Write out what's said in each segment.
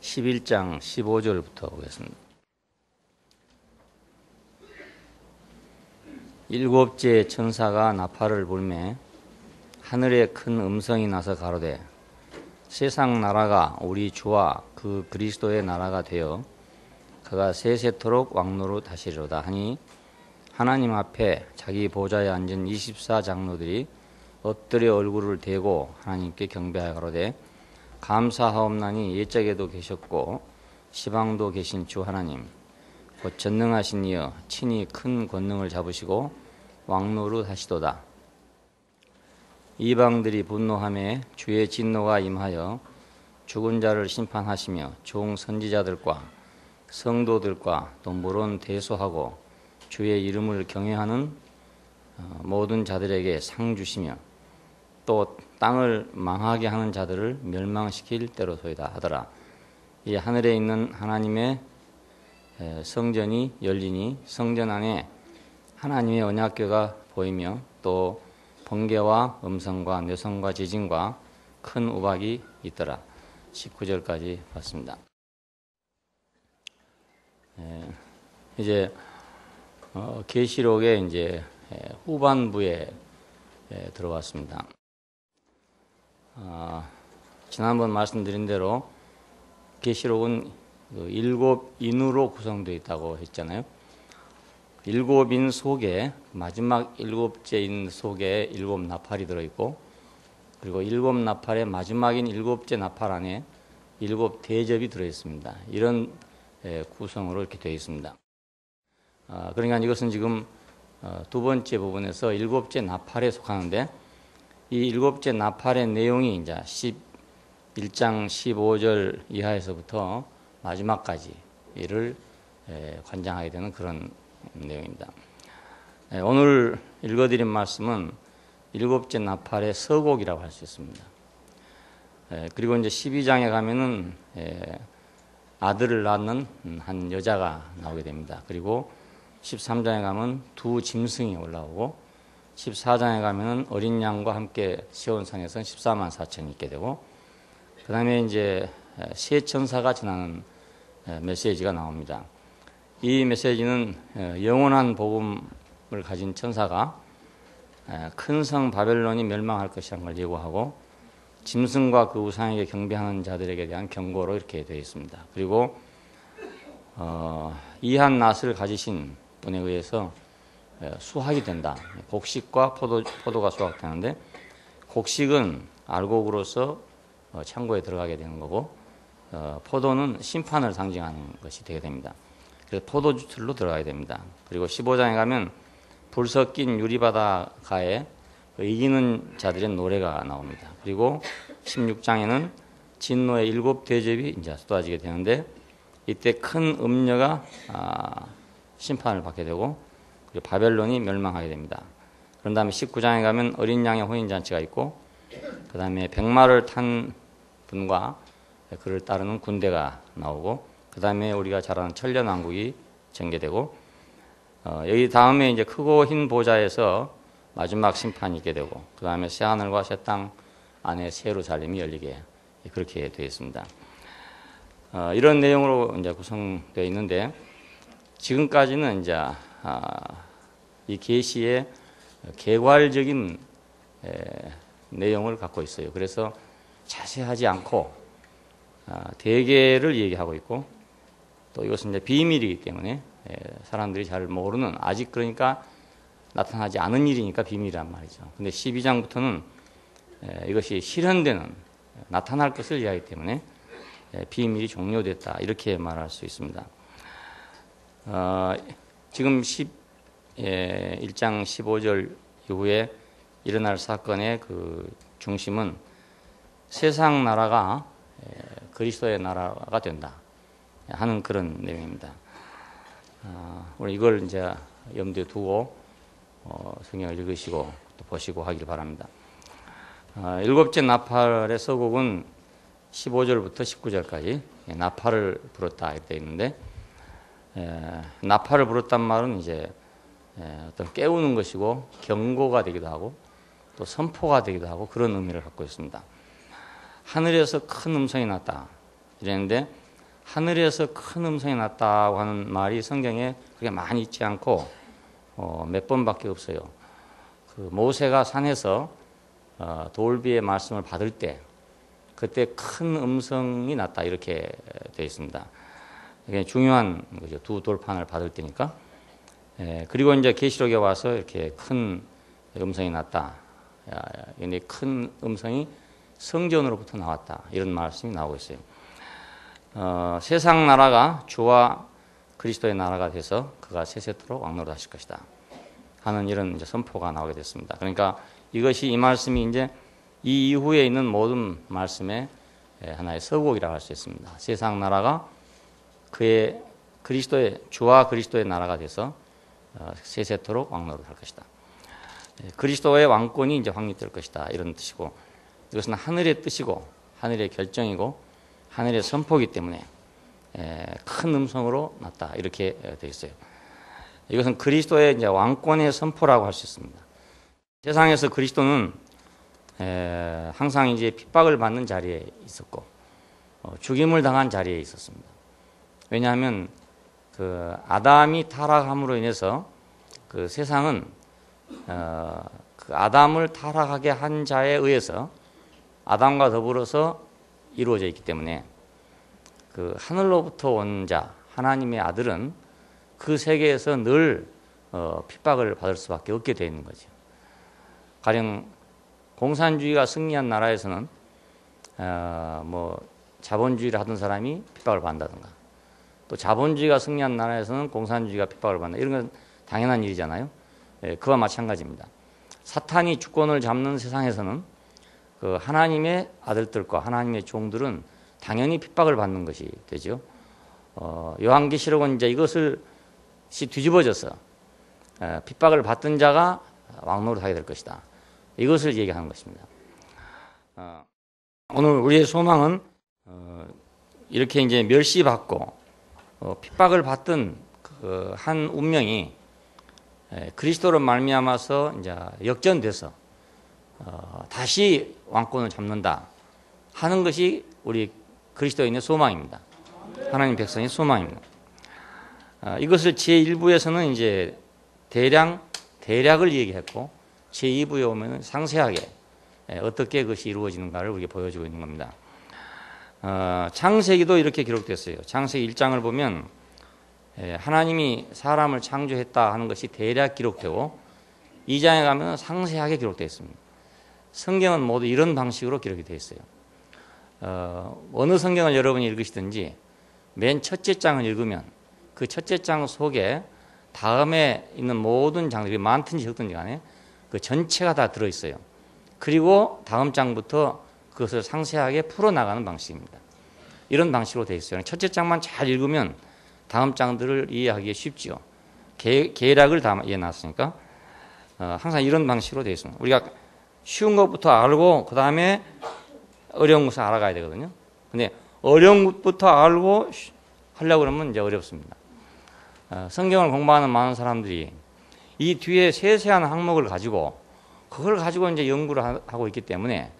11장 15절부터 보겠습니다. 일곱째 천사가 나팔을 불매 하늘에 큰 음성이 나서 가로되 세상 나라가 우리 주와 그 그리스도의 나라가 되어 그가 세세토록 왕노로 하시리로다 하니 하나님 앞에 자기 보좌에 앉은 24장로들이 엎드려 얼굴을 대고 하나님께 경배하여 가로되 감사하옵나니 옛적에도 계셨고 시방도 계신 주 하나님 곧 전능하신 이여 친히 큰 권능을 잡으시고 왕노릇 하시도다. 이방들이 분노하며 주의 진노가 임하여 죽은 자를 심판하시며 종 선지자들과 성도들과 또 물론 대소하고 주의 이름을 경외하는 모든 자들에게 상 주시며 또 땅을 망하게 하는 자들을 멸망시킬 때로소이다 하더라. 이 하늘에 있는 하나님의 성전이 열리니 성전 안에 하나님의 언약궤가 보이며 또 번개와 음성과 뇌성과 지진과 큰 우박이 있더라. 19절까지 봤습니다. 이제 계시록의 이제 후반부에 들어왔습니다. 지난번 말씀드린 대로 계시록은 일곱 인으로 구성되어 있다고 했잖아요. 일곱 인 속에 마지막 일곱째 인 속에 일곱 나팔이 들어있고 그리고 일곱 나팔의 마지막인 일곱째 나팔 안에 일곱 대접이 들어있습니다. 이런 구성으로 이렇게 되어 있습니다. 그러니까 이것은 지금 두 번째 부분에서 일곱째 나팔에 속하는데 이 일곱째 나팔의 내용이 이제 11장 15절 이하에서부터 마지막까지를 관장하게 되는 그런 내용입니다. 오늘 읽어드린 말씀은 일곱째 나팔의 서곡이라고 할 수 있습니다. 그리고 이제 12장에 가면은 아들을 낳는 한 여자가 나오게 됩니다. 그리고 13장에 가면 두 짐승이 올라오고 14장에 가면은 어린 양과 함께 시온산에서 14만 4천이 있게 되고 그 다음에 이제 세 천사가 전하는 메시지가 나옵니다. 이 메시지는 영원한 복음을 가진 천사가 큰 성 바벨론이 멸망할 것이라는 걸 예고하고 짐승과 그 우상에게 경배하는 자들에게 대한 경고로 이렇게 되어 있습니다. 그리고 이한 낫을 가지신 분에 의해서 수확이 된다. 곡식과 포도가 수확되는데 곡식은 알곡으로서 창고에 들어가게 되는 거고 포도는 심판을 상징하는 것이 되게 됩니다. 그래서 포도주틀로 들어가야 됩니다. 그리고 15장에 가면 불 섞인 유리바다가에 이기는 자들의 노래가 나옵니다. 그리고 16장에는 진노의 일곱 대접이 이제 쏟아지게 되는데 이때 큰 음녀가 심판을 받게 되고 그리고 바벨론이 멸망하게 됩니다. 그런 다음에 19장에 가면 어린 양의 혼인잔치가 있고 그 다음에 백마를 탄 분과 그를 따르는 군대가 나오고 그 다음에 우리가 잘 아는 천년왕국이 전개되고 여기 다음에 이제 크고 흰 보좌에서 마지막 심판이 있게 되고 그 다음에 새 하늘과 새 땅 안에 새 예루살렘이 열리게 그렇게 되어 있습니다. 이런 내용으로 이제 구성되어 있는데 지금까지는 이제 이 계시의 개괄적인 내용을 갖고 있어요. 그래서 자세하지 않고 대개를 얘기하고 있고 또 이것은 이제 비밀이기 때문에 사람들이 잘 모르는 아직 그러니까 나타나지 않은 일이니까 비밀이란 말이죠. 근데 12장부터는 이것이 실현되는 나타날 것을 이야기하기 때문에 비밀이 종료됐다 이렇게 말할 수 있습니다. 지금 11장 15절 이후에 일어날 사건의 그 중심은 세상 나라가 그리스도의 나라가 된다 하는 그런 내용입니다. 우리 이걸 이제 염두에 두고 성경을 읽으시고 또 보시고 하길 바랍니다. 일곱째 나팔의 서곡은 15절부터 19절까지 나팔을 불었다 이렇게 되어 있는데 나팔을 불었단 말은 이제 어떤 깨우는 것이고 경고가 되기도 하고 또 선포가 되기도 하고 그런 의미를 갖고 있습니다. 하늘에서 큰 음성이 났다 이랬는데 하늘에서 큰 음성이 났다고 하는 말이 성경에 그렇게 많이 있지 않고 몇 번밖에 없어요. 그 모세가 산에서 돌비의 말씀을 받을 때 그때 큰 음성이 났다 이렇게 되어 있습니다. 이게 중요한 거죠. 두 돌판을 받을 때니까. 그리고 이제 계시록에 와서 이렇게 큰 음성이 났다. 근데 큰 음성이 성전으로부터 나왔다. 이런 말씀이 나오고 있어요. 세상 나라가 주와 그리스도의 나라가 돼서 그가 세세토록 왕노릇 하실 것이다 하는 이런 이제 선포가 나오게 됐습니다. 그러니까 이것이 이 말씀이 이제 이 이후에 있는 모든 말씀의 하나의 서곡이라고 할 수 있습니다. 세상 나라가 그의 그리스도의 주와 그리스도의 나라가 돼서 세세토록 왕노릇 할 것이다. 그리스도의 왕권이 이제 확립될 것이다 이런 뜻이고, 이것은 하늘의 뜻이고 하늘의 결정이고 하늘의 선포이기 때문에 큰 음성으로 났다 이렇게 되어 있어요. 이것은 그리스도의 이제 왕권의 선포라고 할 수 있습니다. 세상에서 그리스도는 항상 이제 핍박을 받는 자리에 있었고 죽임을 당한 자리에 있었습니다. 왜냐하면 그 아담이 타락함으로 인해서 그 세상은 그 아담을 타락하게 한 자에 의해서 아담과 더불어서 이루어져 있기 때문에 그 하늘로부터 온 자 하나님의 아들은 그 세계에서 늘 핍박을 받을 수밖에 없게 되어 있는 거죠. 가령 공산주의가 승리한 나라에서는 뭐 자본주의를 하던 사람이 핍박을 받는다든가, 또 자본주의가 승리한 나라에서는 공산주의가 핍박을 받는다, 이런 건 당연한 일이잖아요. 그와 마찬가지입니다. 사탄이 주권을 잡는 세상에서는 그 하나님의 아들들과 하나님의 종들은 당연히 핍박을 받는 것이 되죠. 요한계시록은 이제 이것을 뒤집어져서 핍박을 받던 자가 왕노릇 하게 될 것이다, 이것을 얘기하는 것입니다. 오늘 우리의 소망은 이렇게 이제 멸시받고 핍박을 받던 그 한 운명이 그리스도로 말미암아서 이제 역전돼서 다시 왕권을 잡는다 하는 것이 우리 그리스도인의 소망입니다. 하나님 백성의 소망입니다. 이것을 제1부에서는 이제 대략을 얘기했고, 제2부에 오면 상세하게 어떻게 그것이 이루어지는가를 우리에게 보여주고 있는 겁니다. 창세기도 이렇게 기록됐어요. 창세기 1장을 보면 하나님이 사람을 창조했다 하는 것이 대략 기록되고, 2장에 가면 상세하게 기록되어 있습니다. 성경은 모두 이런 방식으로 기록이 되어 있어요. 어느 성경을 여러분이 읽으시든지 맨 첫째 장을 읽으면 그 첫째 장 속에 다음에 있는 모든 장들이 많든지 적든지 간에 그 전체가 다 들어있어요. 그리고 다음 장부터 그것을 상세하게 풀어나가는 방식입니다. 이런 방식으로 되어 있어요. 첫째 장만 잘 읽으면 다음 장들을 이해하기 쉽죠. 계략을 다 이해놨으니까 항상 이런 방식으로 되어 있습니다. 우리가 쉬운 것부터 알고 그 다음에 어려운 것을 알아가야 되거든요. 근데 어려운 것부터 알고 하려고 그러면 이제 어렵습니다. 성경을 공부하는 많은 사람들이 이 뒤에 세세한 항목을 가지고 그걸 가지고 이제 연구를 하고 있기 때문에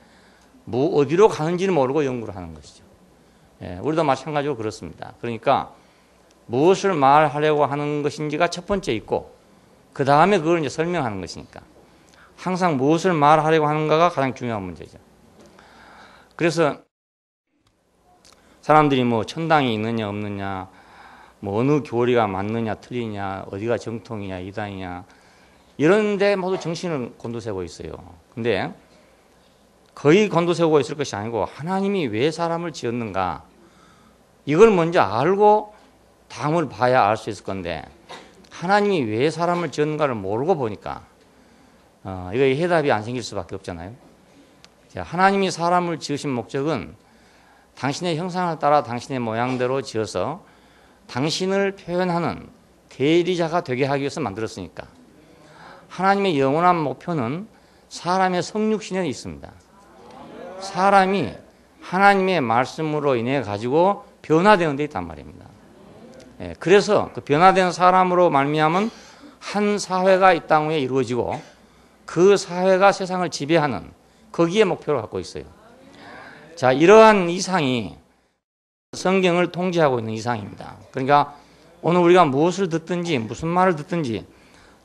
어디로 가는지를 모르고 연구를 하는 것이죠. 우리도 마찬가지로 그렇습니다. 그러니까 무엇을 말하려고 하는 것인지가 첫 번째 있고, 그 다음에 그걸 이제 설명하는 것이니까 항상 무엇을 말하려고 하는가가 가장 중요한 문제죠. 그래서 사람들이 뭐 천당이 있느냐 없느냐, 뭐 어느 교리가 맞느냐 틀리냐, 어디가 정통이냐 이단이냐, 이런 데 모두 정신을 곤두세우고 있어요. 근데 거의 곤두세우고 있을 것이 아니고 하나님이 왜 사람을 지었는가, 이걸 먼저 알고 다음을 봐야 알 수 있을 건데, 하나님이 왜 사람을 지었는가를 모르고 보니까 이거 해답이 안 생길 수밖에 없잖아요. 하나님이 사람을 지으신 목적은 당신의 형상을 따라 당신의 모양대로 지어서 당신을 표현하는 대리자가 되게 하기 위해서 만들었으니까, 하나님의 영원한 목표는 사람의 성육신에 있습니다. 사람이 하나님의 말씀으로 인해 가지고 변화되는 데 있단 말입니다. 그래서 그 변화된 사람으로 말미암은 한 사회가 이 땅 위에 이루어지고, 그 사회가 세상을 지배하는 거기에 목표를 갖고 있어요. 자, 이러한 이상이 성경을 통제하고 있는 이상입니다. 그러니까 오늘 우리가 무엇을 듣든지 무슨 말을 듣든지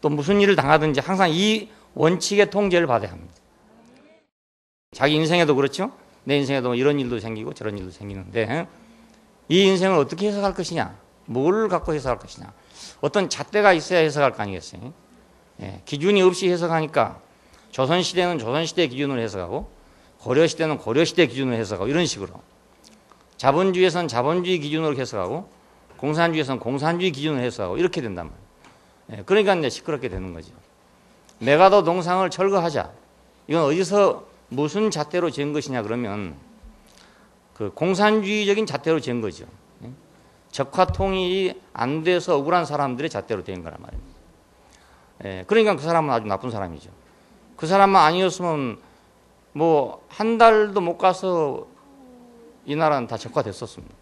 또 무슨 일을 당하든지 항상 이 원칙의 통제를 받아야 합니다. 자기 인생에도 그렇죠. 내 인생에도 이런 일도 생기고 저런 일도 생기는데 이 인생을 어떻게 해석할 것이냐, 뭘 갖고 해석할 것이냐, 어떤 잣대가 있어야 해석할 거 아니겠어요. 기준이 없이 해석하니까 조선시대는 조선시대 기준으로 해석하고 고려시대는 고려시대 기준으로 해석하고 이런 식으로, 자본주의에서는 자본주의 기준으로 해석하고 공산주의에서는 공산주의 기준으로 해석하고 이렇게 된단 말이에요. 그러니까 이제 시끄럽게 되는 거죠. 메가더 동상을 철거하자. 이건 어디서 무슨 잣대로 지은 것이냐 그러면 그 공산주의적인 잣대로 지은 거죠. 적화 통일이 안 돼서 억울한 사람들의 잣대로 된 거란 말입니다. 그러니까 그 사람은 아주 나쁜 사람이죠. 그 사람만 아니었으면 뭐 한 달도 못 가서 이 나라는 다 적화됐었습니다.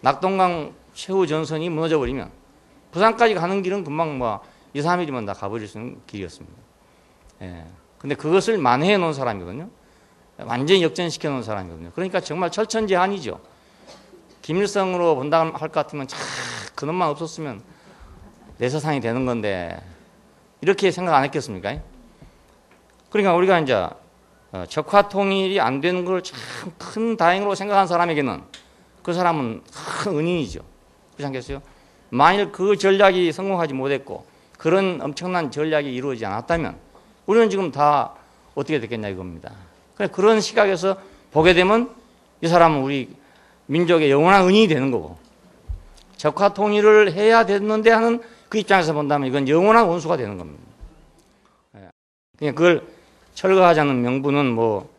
낙동강 최후 전선이 무너져 버리면 부산까지 가는 길은 금방 뭐 2, 3일이면 다 가버릴 수 있는 길이었습니다. 근데 그것을 만회해 놓은 사람이거든요. 완전히 역전시켜 놓은 사람이거든요. 그러니까 정말 철천지한이죠. 김일성으로 본다 할 것 같으면 참 그놈만 없었으면 내 세상이 되는 건데 이렇게 생각 안 했겠습니까? 그러니까 우리가 이제 적화 통일이 안 되는 걸 참 큰 다행으로 생각한 사람에게는 그 사람은 큰 은인이죠. 그렇지 않겠어요? 만일 그 전략이 성공하지 못했고 그런 엄청난 전략이 이루어지지 않았다면 우리는 지금 다 어떻게 됐겠냐 이겁니다. 그런 시각에서 보게 되면 이 사람은 우리 민족의 영원한 은인이 되는 거고, 적화 통일을 해야 됐는데 하는 그 입장에서 본다면 이건 영원한 원수가 되는 겁니다. 그냥 그걸 철거하자는 명분은 뭐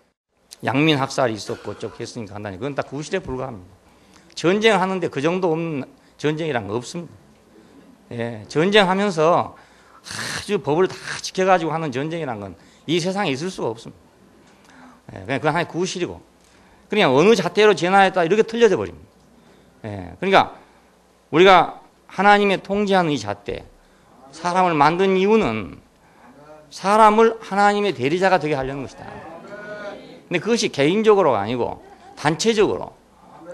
양민 학살이 있었고 어쩌고 했으니까 한다니, 그건 다 구실에 불과합니다. 전쟁하는데 그 정도 없는 전쟁이란 거 없습니다. 전쟁하면서 아주 법을 다 지켜가지고 하는 전쟁이란 건 이 세상에 있을 수가 없습니다. 그냥 그건 하나의 구실이고, 그냥 어느 잣대로 재나했다 이렇게 틀려져 버립니다. 그러니까 우리가 하나님의 통제하는 이 잣대, 사람을 만든 이유는 사람을 하나님의 대리자가 되게 하려는 것이다. 근데 그것이 개인적으로가 아니고 단체적으로,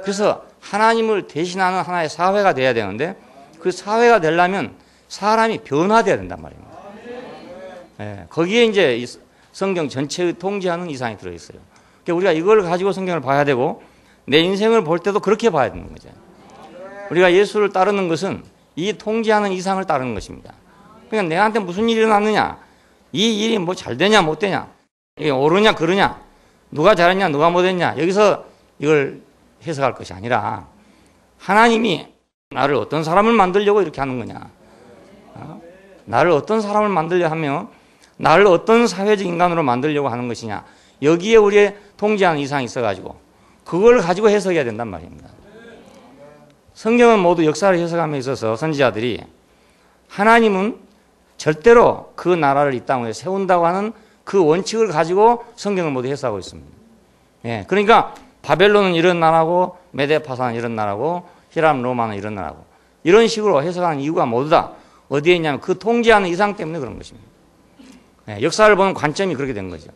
그래서 하나님을 대신하는 하나의 사회가 돼야 되는데 그 사회가 되려면 사람이 변화돼야 된단 말입니다. 거기에 이제 이 성경 전체의 통제하는 이상이 들어있어요. 그러니까 우리가 이걸 가지고 성경을 봐야 되고 내 인생을 볼 때도 그렇게 봐야 되는 거죠. 우리가 예수를 따르는 것은 이 통제하는 이상을 따르는 것입니다. 그러니까 내한테 무슨 일이 일어났느냐, 이 일이 뭐 잘 되냐 못 되냐, 이게 옳으냐 그르냐, 누가 잘했냐 누가 못했냐, 여기서 이걸 해석할 것이 아니라 하나님이 나를 어떤 사람을 만들려고 이렇게 하는 거냐, 나를 어떤 사람을 만들려 하며 나를 어떤 사회적 인간으로 만들려고 하는 것이냐, 여기에 우리의 통제하는 이상이 있어가지고 그걸 가지고 해석해야 된단 말입니다. 성경은 모두 역사를 해석함에 있어서 선지자들이 하나님은 절대로 그 나라를 이 땅에 세운다고 하는 그 원칙을 가지고 성경을 모두 해석하고 있습니다. 그러니까 바벨론은 이런 나라고 메데파사는 이런 나라고 히람 로마는 이런 나라고 이런 식으로 해석하는 이유가 모두 다 어디에 있냐면 그 통제하는 이상 때문에 그런 것입니다. 역사를 보는 관점이 그렇게 된 거죠.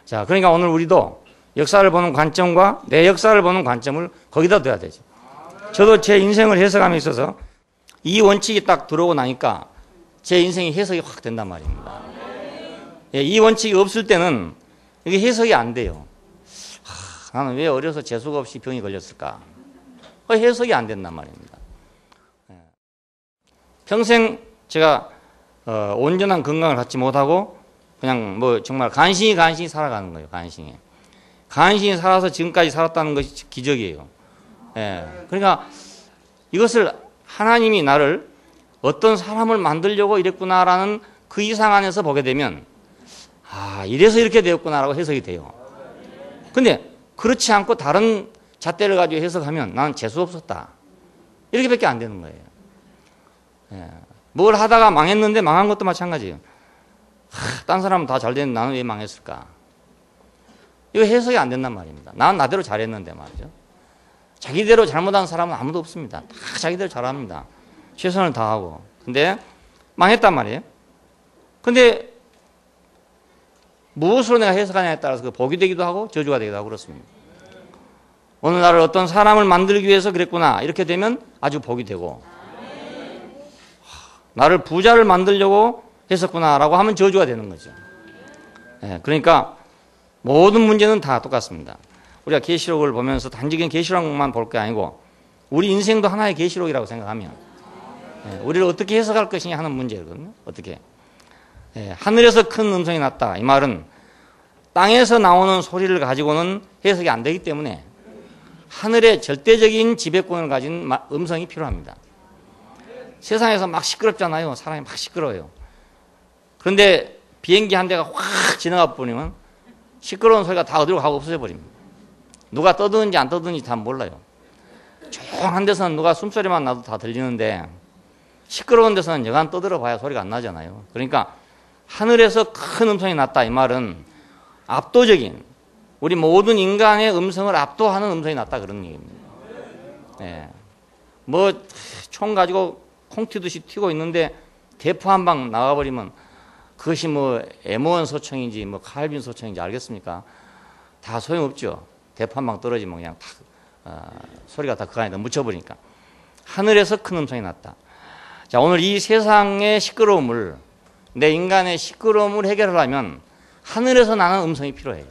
자, 그러니까 오늘 우리도 역사를 보는 관점과 내 역사를 보는 관점을 거기다 둬야 되죠. 저도 제 인생을 해석함에 있어서 이 원칙이 딱 들어오고 나니까 제 인생이 해석이 확 된단 말입니다. 이 원칙이 없을 때는 이게 해석이 안 돼요. 나는 왜 어려서 재수가 없이 병이 걸렸을까? 해석이 안 된단 말입니다. 평생 제가 온전한 건강을 갖지 못하고 그냥 뭐 정말 간신히 살아가는 거예요. 간신히 살아서 지금까지 살았다는 것이 기적이에요. 그러니까 이것을 하나님이 나를 어떤 사람을 만들려고 이랬구나라는 그 이상 안에서 보게 되면 이래서 이렇게 되었구나라고 해석이 돼요. 근데 그렇지 않고 다른 잣대를 가지고 해석하면 나는 재수 없었다, 이렇게밖에 안 되는 거예요. 뭘 하다가 망했는데 망한 것도 마찬가지예요. 딴 사람은 다 잘 됐는데 나는 왜 망했을까? 이거 해석이 안 된단 말입니다. 나는 나대로 잘했는데 말이죠. 자기대로 잘못한 사람은 아무도 없습니다. 다 자기대로 잘합니다. 최선을 다하고. 근데 망했단 말이에요. 근데 무엇으로 내가 해석하냐에 따라서 그 복이 되기도 하고 저주가 되기도 하고 그렇습니다. 오늘날 어떤 사람을 만들기 위해서 그랬구나. 이렇게 되면 아주 복이 되고, 나를 부자를 만들려고 했었구나라고 하면 저주가 되는 거죠. 예, 그러니까 모든 문제는 다 똑같습니다. 우리가 계시록을 보면서 단지 그냥 계시록만 볼 게 아니고 우리 인생도 하나의 계시록이라고 생각하면 우리를 어떻게 해석할 것이냐 하는 문제거든요. 어떻게? 하늘에서 큰 음성이 났다. 이 말은 땅에서 나오는 소리를 가지고는 해석이 안 되기 때문에 하늘의 절대적인 지배권을 가진 음성이 필요합니다. 세상에서 막 시끄럽잖아요. 사람이 막 시끄러워요. 그런데 비행기 한 대가 확 지나가 버리면 시끄러운 소리가 다 어디로 가고 없어져 버립니다. 누가 떠드는지 안 떠드는지 다 몰라요. 조용한 데서는 누가 숨소리만 나도 다 들리는데 시끄러운 데서는 여간 떠들어 봐야 소리가 안 나잖아요. 그러니까 하늘에서 큰 음성이 났다. 이 말은 압도적인 우리 모든 인간의 음성을 압도하는 음성이 났다 그런 얘기입니다. 예. 뭐 총 가지고 콩 튀듯이 튀고 있는데 대포 한 방 나가버리면 그것이 뭐 M1 소총인지 뭐 칼빈 소총인지 알겠습니까? 다 소용없죠. 대포 한 방 떨어지면 그냥 다 소리가 다 그 안에다 묻혀버리니까. 하늘에서 큰 음성이 났다. 자, 오늘 이 세상의 시끄러움을, 내 인간의 시끄러움을 해결하려면 하늘에서 나는 음성이 필요해요.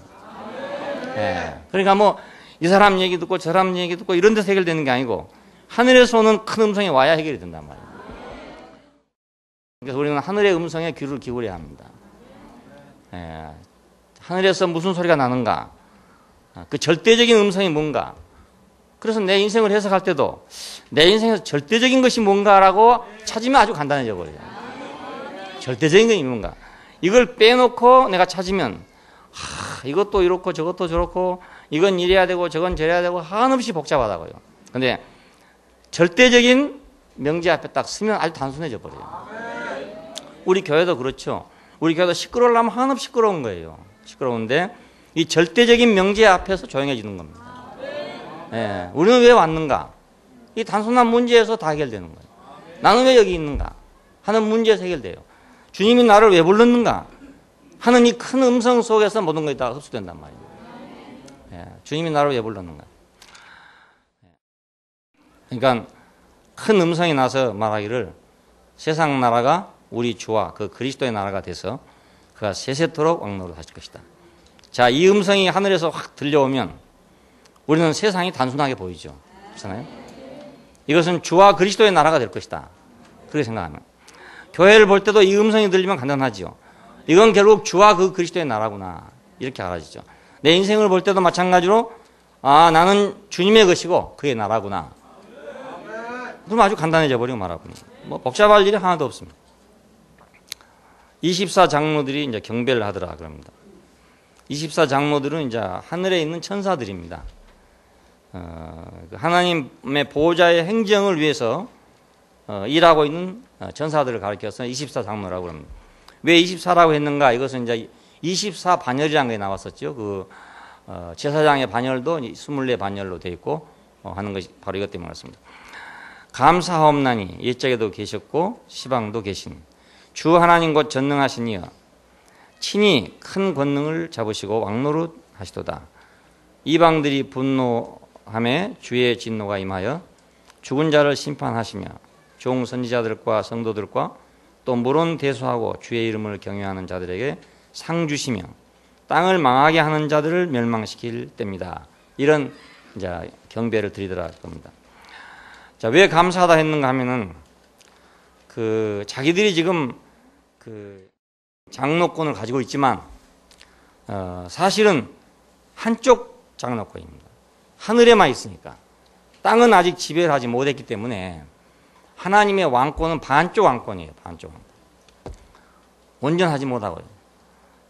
예. 그러니까 뭐 이 사람 얘기 듣고 저 사람 얘기 듣고 이런 데서 해결되는 게 아니고 하늘에서 오는 큰 음성이 와야 해결이 된단 말이에요. 그래서 우리는 하늘의 음성에 귀를 기울여야 합니다. 예. 하늘에서 무슨 소리가 나는가? 그 절대적인 음성이 뭔가? 그래서 내 인생을 해석할 때도 내 인생에서 절대적인 것이 뭔가라고 찾으면 아주 간단해져 버려요. 절대적인 것이 뭔가? 이걸 빼놓고 내가 찾으면 이것도 이렇고 저것도 저렇고 이건 이래야 되고 저건 저래야 되고 한없이 복잡하다고요. 근데 절대적인 명제 앞에 딱 서면 아주 단순해져 버려요. 우리 교회도 그렇죠. 우리 교회도 시끄러우려면 한없이 시끄러운 거예요. 시끄러운데 이 절대적인 명제 앞에서 조용해지는 겁니다. 예, 우리는 왜 왔는가? 이 단순한 문제에서 다 해결되는 거예요. 나는 왜 여기 있는가? 하는 문제에서 해결돼요. 주님이 나를 왜 불렀는가? 하는 이 큰 음성 속에서 모든 것이 다 흡수된단 말이에요. 예, 주님이 나를 왜 불렀는가? 그러니까 큰 음성이 나서 말하기를 세상 나라가 우리 주와 그 그리스도의 나라가 돼서 그가 세세토록 왕노릇 하실 것이다. 자, 이 음성이 하늘에서 확 들려오면 우리는 세상이 단순하게 보이죠. 그렇잖아요? 이것은 주와 그리스도의 나라가 될 것이다. 그렇게 생각하면. 교회를 볼 때도 이 음성이 들리면 간단하지요. 이건 결국 주와 그 그리스도의 나라구나. 이렇게 알아지죠. 내 인생을 볼 때도 마찬가지로 나는 주님의 것이고 그의 나라구나. 그럼 아주 간단해져 버리고 말아보니. 뭐 복잡할 일이 하나도 없습니다. 24장로들이 이제 경배를 하더라 그럽니다. 24장로들은 이제 하늘에 있는 천사들입니다. 하나님의 보호자의 행정을 위해서 일하고 있는 천사들을 가리켜서 24장로라고 합니다. 왜 24라고 했는가? 이것은 이제 24반열이라는 게 나왔었죠. 그 제사장의 반열도 24반열로 되어 있고 하는 것이 바로 이것 때문에 그렇습니다. 감사하옵나니 옛적에도 계셨고 시방도 계신 주 하나님 곧 전능하신 이여 친히 큰 권능을 잡으시고 왕노릇 하시도다. 이방들이 분노함에 주의 진노가 임하여 죽은 자를 심판하시며 종 선지자들과 성도들과 또 물론 대수하고 주의 이름을 경외하는 자들에게 상 주시며 땅을 망하게 하는 자들을 멸망시킬 때입니다. 이런 이제 경배를 드리더라 겁니다. 자, 왜 감사하다 했는가 하면은 자기들이 지금 장로권을 가지고 있지만 사실은 한쪽 장로권입니다. 하늘에만 있으니까 땅은 아직 지배를 하지 못했기 때문에 하나님의 왕권은 반쪽 왕권이에요. 반쪽 왕권. 온전하지 못하고요.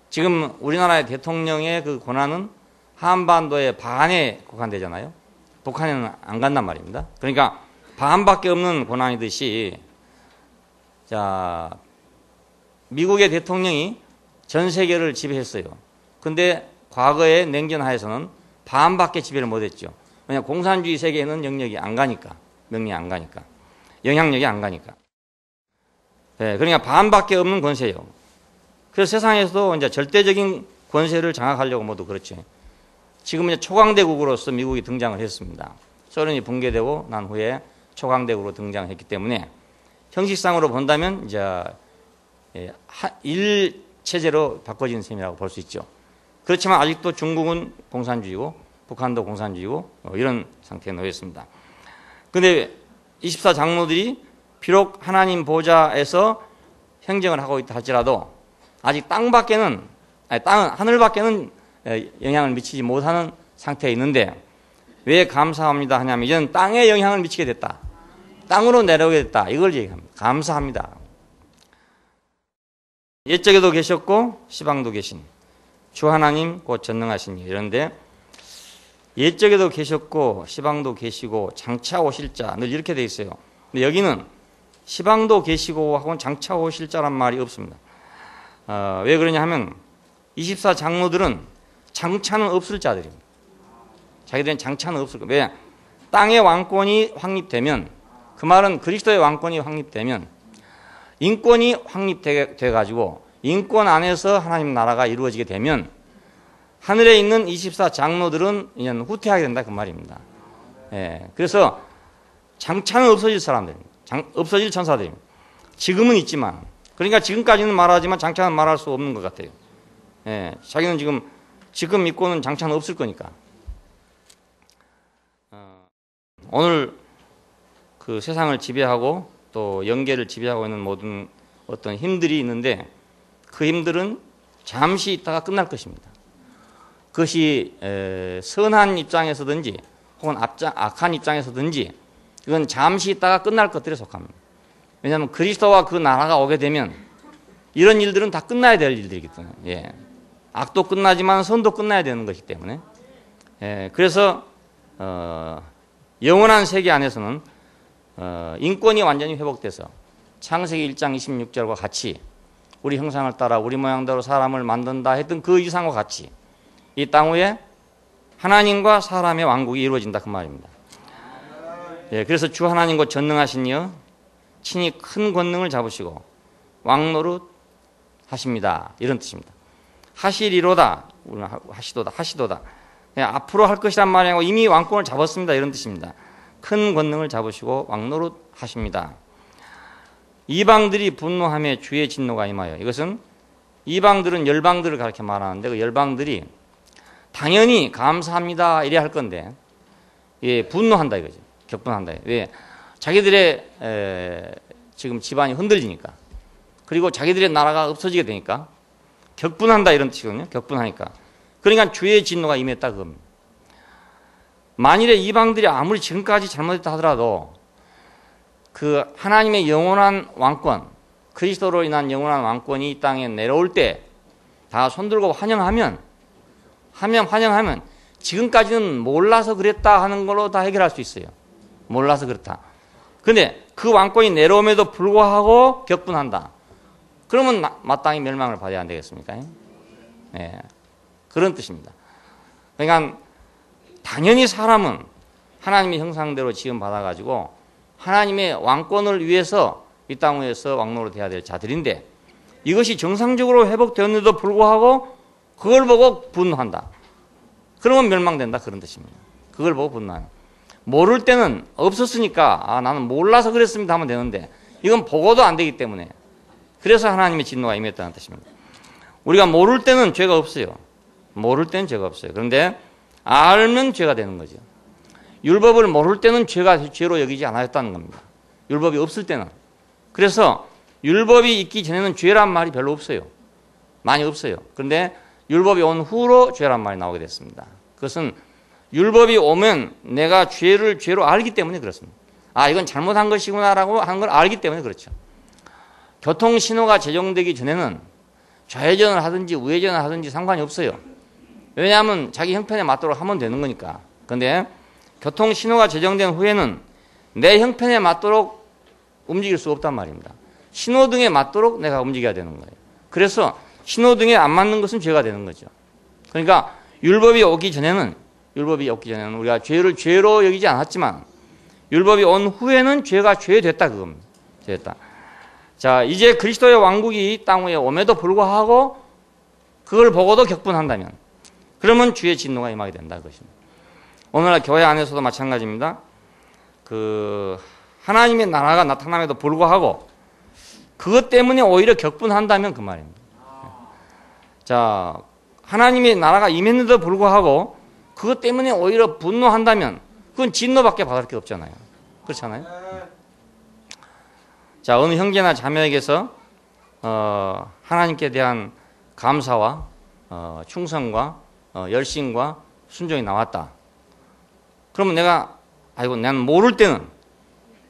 지금 우리나라의 대통령의 그 권한은 한반도의 반에 국한되잖아요. 북한에는 안 간단 말입니다. 그러니까 반밖에 없는 권한이듯이 자, 미국의 대통령이 전 세계를 지배했어요. 근데 과거의 냉전하에서는 반밖에 지배를 못했죠. 왜냐하면 공산주의 세계에는 영역이 안 가니까, 명령이 안 가니까, 영향력이 안 가니까. 네, 그러니까 반밖에 없는 권세예요. 그래서 세상에서도 이제 절대적인 권세를 장악하려고 모두 그렇죠. 지금 이제 초강대국으로서 미국이 등장을 했습니다. 소련이 붕괴되고 난 후에 초강대국으로 등장했기 때문에 형식상으로 본다면 이제 일체제로 바꿔진 셈이라고 볼 수 있죠. 그렇지만 아직도 중국은 공산주의고 북한도 공산주의고 이런 상태에 놓여 있습니다. 그런데 24 장로들이 비록 하나님 보좌에서 행정을 하고 있다 할지라도 아직 하늘밖에는 영향을 미치지 못하는 상태에 있는데 왜 감사합니다 하냐면 이제는 땅에 영향을 미치게 됐다. 땅으로 내려오게 됐다. 이걸 얘기합니다. 감사합니다. 옛적에도 계셨고 시방도 계신 주 하나님 곧 전능하신 이. 이런데 옛적에도 계셨고 시방도 계시고 장차 오실 자 늘 이렇게 돼 있어요. 근데 여기는 시방도 계시고 하고는 장차 오실 자란 말이 없습니다. 왜 그러냐 하면 24 장로들은 장차는 없을 자들입니다. 자기들은 장차는 없을 거예요. 왜? 땅의 왕권이 확립되면 그 말은 그리스도의 왕권이 확립되면 인권이 확립돼 가지고 인권 안에서 하나님 나라가 이루어지게 되면 하늘에 있는 24 장로들은 이제 후퇴하게 된다 그 말입니다. 예, 그래서 장차는 없어질 사람들입니다. 없어질 천사들입니다. 지금은 있지만 그러니까 지금까지는 말하지만 장차는 말할 수 없는 것 같아요. 예, 자기는 지금 믿고는 장차는 없을 거니까. 오늘 그 세상을 지배하고 또 영계를 지배하고 있는 모든 어떤 힘들이 있는데 그 힘들은 잠시 있다가 끝날 것입니다. 그것이 선한 입장에서든지 혹은 악한 입장에서든지 이건 잠시 있다가 끝날 것들에 속합니다. 왜냐하면 그리스도와 그 나라가 오게 되면 이런 일들은 다 끝나야 될 일들이기 때문에 예. 악도 끝나지만 선도 끝나야 되는 것이기 때문에 예. 그래서 영원한 세계 안에서는 인권이 완전히 회복돼서 창세기 1장 26절과 같이 우리 형상을 따라 우리 모양대로 사람을 만든다 했던 그 이상과 같이 이 땅 위에 하나님과 사람의 왕국이 이루어진다 그 말입니다. 예, 그래서 주 하나님과 전능하신 이여 친히 큰 권능을 잡으시고 왕노릇 하십니다. 이런 뜻입니다. 하시리로다, 하시도다. 예, 앞으로 할 것이란 말이 아니고 이미 왕권을 잡았습니다. 이런 뜻입니다. 큰 권능을 잡으시고 왕노릇 하십니다. 이방들이 분노하며 주의 진노가 임하여. 이것은 이방들은 열방들을 가르쳐 말하는데 그 열방들이 당연히 감사합니다 이래야 할 건데 예, 분노한다 이거죠. 격분한다. 왜? 자기들의 지금 집안이 흔들리니까 그리고 자기들의 나라가 없어지게 되니까 격분한다 이런 뜻이거든요. 격분하니까. 그러니까 주의 진노가 임했다 그겁니다. 만일에 이방들이 아무리 지금까지 잘못했다 하더라도 그 하나님의 영원한 왕권, 그리스도로 인한 영원한 왕권이 이 땅에 내려올 때 다 손들고 환영하면 지금까지는 몰라서 그랬다 하는 걸로 다 해결할 수 있어요. 몰라서 그렇다. 그런데 그 왕권이 내려옴에도 불구하고 격분한다. 그러면 마땅히 멸망을 받아야 안 되겠습니까? 네. 그런 뜻입니다. 그러니까 당연히 사람은 하나님의 형상대로 지음 받아가지고 하나님의 왕권을 위해서 이 땅 위에서 왕노로 돼야 될 자들인데 이것이 정상적으로 회복되었는데도 불구하고 그걸 보고 분노한다. 그러면 멸망된다 그런 뜻입니다. 그걸 보고 분노하는. 모를 때는 없었으니까 나는 몰라서 그랬습니다 하면 되는데 이건 보고도 안 되기 때문에 그래서 하나님의 진노가 임했다는 뜻입니다. 우리가 모를 때는 죄가 없어요. 모를 때는 죄가 없어요. 그런데 알면 죄가 되는 거죠. 율법을 모를 때는 죄로 여기지 않았다는 겁니다. 율법이 없을 때는. 그래서 율법이 있기 전에는 죄란 말이 별로 없어요. 많이 없어요. 그런데 율법이 온 후로 죄란 말이 나오게 됐습니다. 그것은 율법이 오면 내가 죄를 죄로 알기 때문에 그렇습니다. 이건 잘못한 것이구나라고 하는 걸 알기 때문에 그렇죠. 교통신호가 제정되기 전에는 좌회전을 하든지 우회전을 하든지 상관이 없어요. 왜냐하면 자기 형편에 맞도록 하면 되는 거니까. 그런데 교통신호가 제정된 후에는 내 형편에 맞도록 움직일 수 없단 말입니다. 신호등에 맞도록 내가 움직여야 되는 거예요. 그래서 신호등에 안 맞는 것은 죄가 되는 거죠. 그러니까 율법이 오기 전에는 우리가 죄를 죄로 여기지 않았지만 율법이 온 후에는 죄가 죄됐다 그겁니다. 죄됐다. 자, 이제 그리스도의 왕국이 땅 위에 옴에도 불구하고 그걸 보고도 격분한다면 그러면 주의 진노가 임하게 된다 그것입니다. 오늘날 교회 안에서도 마찬가지입니다. 하나님의 나라가 나타남에도 불구하고 그것 때문에 오히려 격분한다면 그 말입니다. 자, 하나님의 나라가 임했는데도 불구하고 그것 때문에 오히려 분노한다면 그건 진노밖에 받을 게 없잖아요. 그렇잖아요. 자, 어느 형제나 자매에게서 하나님께 대한 감사와 충성과 열심과 순종이 나왔다. 그러면 난 모를 때는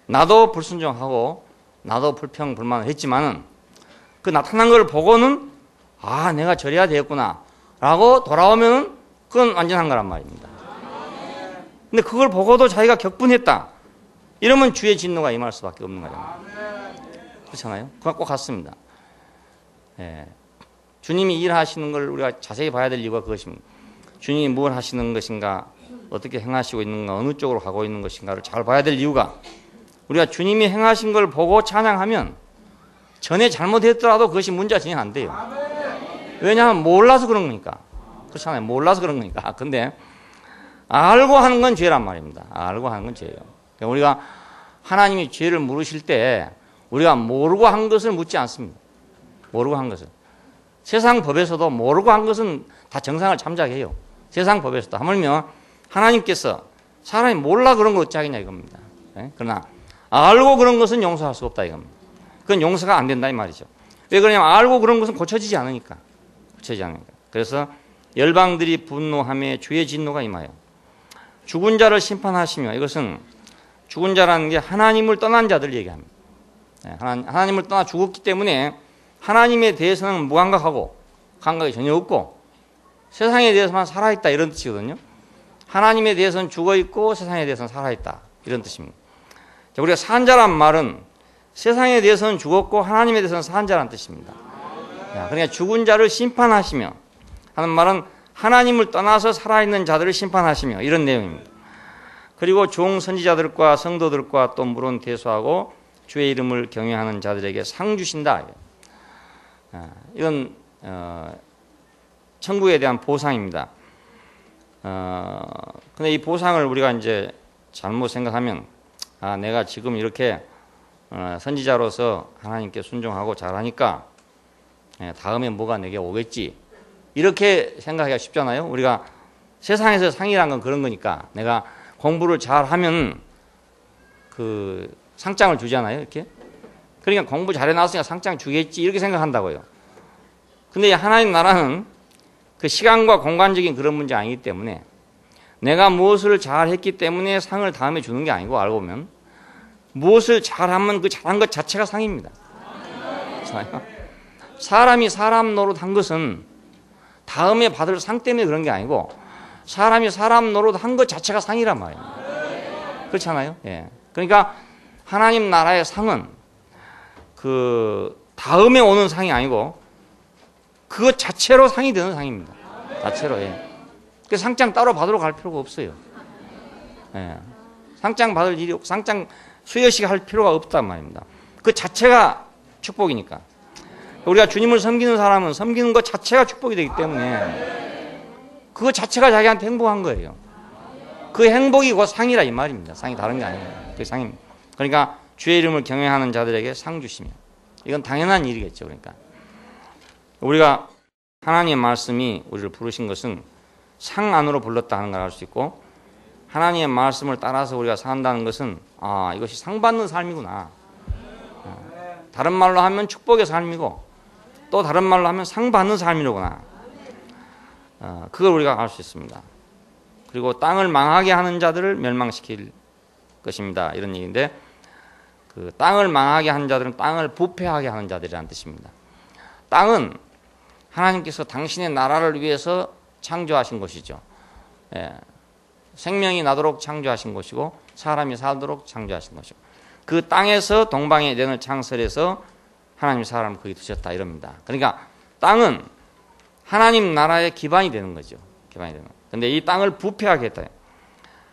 나도 불순종하고 나도 불평불만을 했지만은 그 나타난 걸 보고는 내가 저래야 되겠구나 라고 돌아오면은 그건 완전한 거란 말입니다. 근데 그걸 보고도 자기가 격분했다. 이러면 주의 진노가 임할 수밖에 없는 거잖아요. 그렇잖아요. 그거 꼭 같습니다. 예. 주님이 일하시는 걸 우리가 자세히 봐야 될 이유가 그것입니다. 주님이 뭘 하시는 것인가, 어떻게 행하시고 있는가, 어느 쪽으로 가고 있는 것인가를 잘 봐야 될 이유가 우리가 주님이 행하신 걸 보고 찬양하면 전에 잘못했더라도 그것이 문제가 전혀 안 돼요. 왜냐하면 몰라서 그런 거니까. 그렇잖아요. 몰라서 그런 거니까. 근데 알고 하는 건 죄란 말입니다. 알고 하는 건 죄예요. 그러니까 우리가 하나님이 죄를 물으실 때 우리가 모르고 한 것을 묻지 않습니다. 모르고 한 것을. 세상 법에서도 모르고 한 것은 다 정상을 참작해요. 세상 법에서도. 하물며 하나님께서 사람이 몰라 그런 걸 어찌하겠냐 이겁니다. 그러나 알고 그런 것은 용서할 수 없다 이겁니다. 그건 용서가 안 된다 이 말이죠. 왜 그러냐면 알고 그런 것은 고쳐지지 않으니까. 그래서 열방들이 분노하며 주의 진노가 임하여 죽은 자를 심판하시며, 이것은 죽은 자라는 게 하나님을 떠난 자들 얘기합니다. 하나님을 떠나 죽었기 때문에 하나님에 대해서는 무감각하고 감각이 전혀 없고 세상에 대해서만 살아있다 이런 뜻이거든요. 하나님에 대해서는 죽어있고 세상에 대해서는 살아있다 이런 뜻입니다. 우리가 산 자란 말은 세상에 대해서는 죽었고 하나님에 대해서는 산 자란 뜻입니다. 그러니까 죽은 자를 심판하시며 하는 말은 하나님을 떠나서 살아있는 자들을 심판하시며 이런 내용입니다. 그리고 종 선지자들과 성도들과 또 물론 대수하고 주의 이름을 경외하는 자들에게 상 주신다. 이건 천국에 대한 보상입니다. 근데 이 보상을 우리가 이제 잘못 생각하면 내가 지금 이렇게 선지자로서 하나님께 순종하고 잘하니까 다음에 뭐가 내게 오겠지 이렇게 생각하기가 쉽잖아요. 우리가 세상에서 상이란 건 그런 거니까 내가 공부를 잘하면 그 상장을 주잖아요. 이렇게. 그러니까 공부 잘해놨으니까 상장 주겠지 이렇게 생각한다고요. 근데 하나님 나라는 그 시간과 공간적인 그런 문제 아니기 때문에 내가 무엇을 잘했기 때문에 상을 다음에 주는 게 아니고 알고 보면 무엇을 잘하면 그 잘한 것 자체가 상입니다. 사람이 사람 노릇한 것은 다음에 받을 상 때문에 그런 게 아니고 사람이 사람 노릇한 것 자체가 상이란 말입니다. 그렇잖아요. 예. 그러니까 하나님 나라의 상은 그 다음에 오는 상이 아니고 그것 자체로 상이 되는 상입니다. 자체로. 예. 그 상장 따로 받으러 갈 필요가 없어요. 예. 상장 받을 일이 상장 수여식 할 필요가 없단 말입니다. 그 자체가 축복이니까. 우리가 주님을 섬기는 사람은 섬기는 것 자체가 축복이 되기 때문에 그거 자체가 자기한테 행복한 거예요. 그 행복이 곧 상이라 이 말입니다. 상이 다른 게 아니에요. 그게 상입니다. 그러니까 주의 이름을 경외하는 자들에게 상 주시며, 이건 당연한 일이겠죠. 그러니까 우리가 하나님의 말씀이 우리를 부르신 것은 상 안으로 불렀다 하는 걸 알 수 있고, 하나님의 말씀을 따라서 우리가 산다는 것은 이것이 상 받는 삶이구나. 다른 말로 하면 축복의 삶이고 또 다른 말로 하면 상 받는 삶이로구나. 그걸 우리가 알 수 있습니다. 그리고 땅을 망하게 하는 자들을 멸망시킬 것입니다. 이런 얘기인데, 그 땅을 망하게 하는 자들은 땅을 부패하게 하는 자들이라는 뜻입니다. 땅은 하나님께서 당신의 나라를 위해서 창조하신 것이죠. 예. 생명이 나도록 창조하신 것이고 사람이 살도록 창조하신 것이고, 그 땅에서 동방의 에덴을 창설해서 하나님이 사람을 거기 두셨다 이럽니다. 그러니까 땅은 하나님 나라의 기반이 되는 거죠. 기반이 되는 거. 근데 이 땅을 부패하게 했다.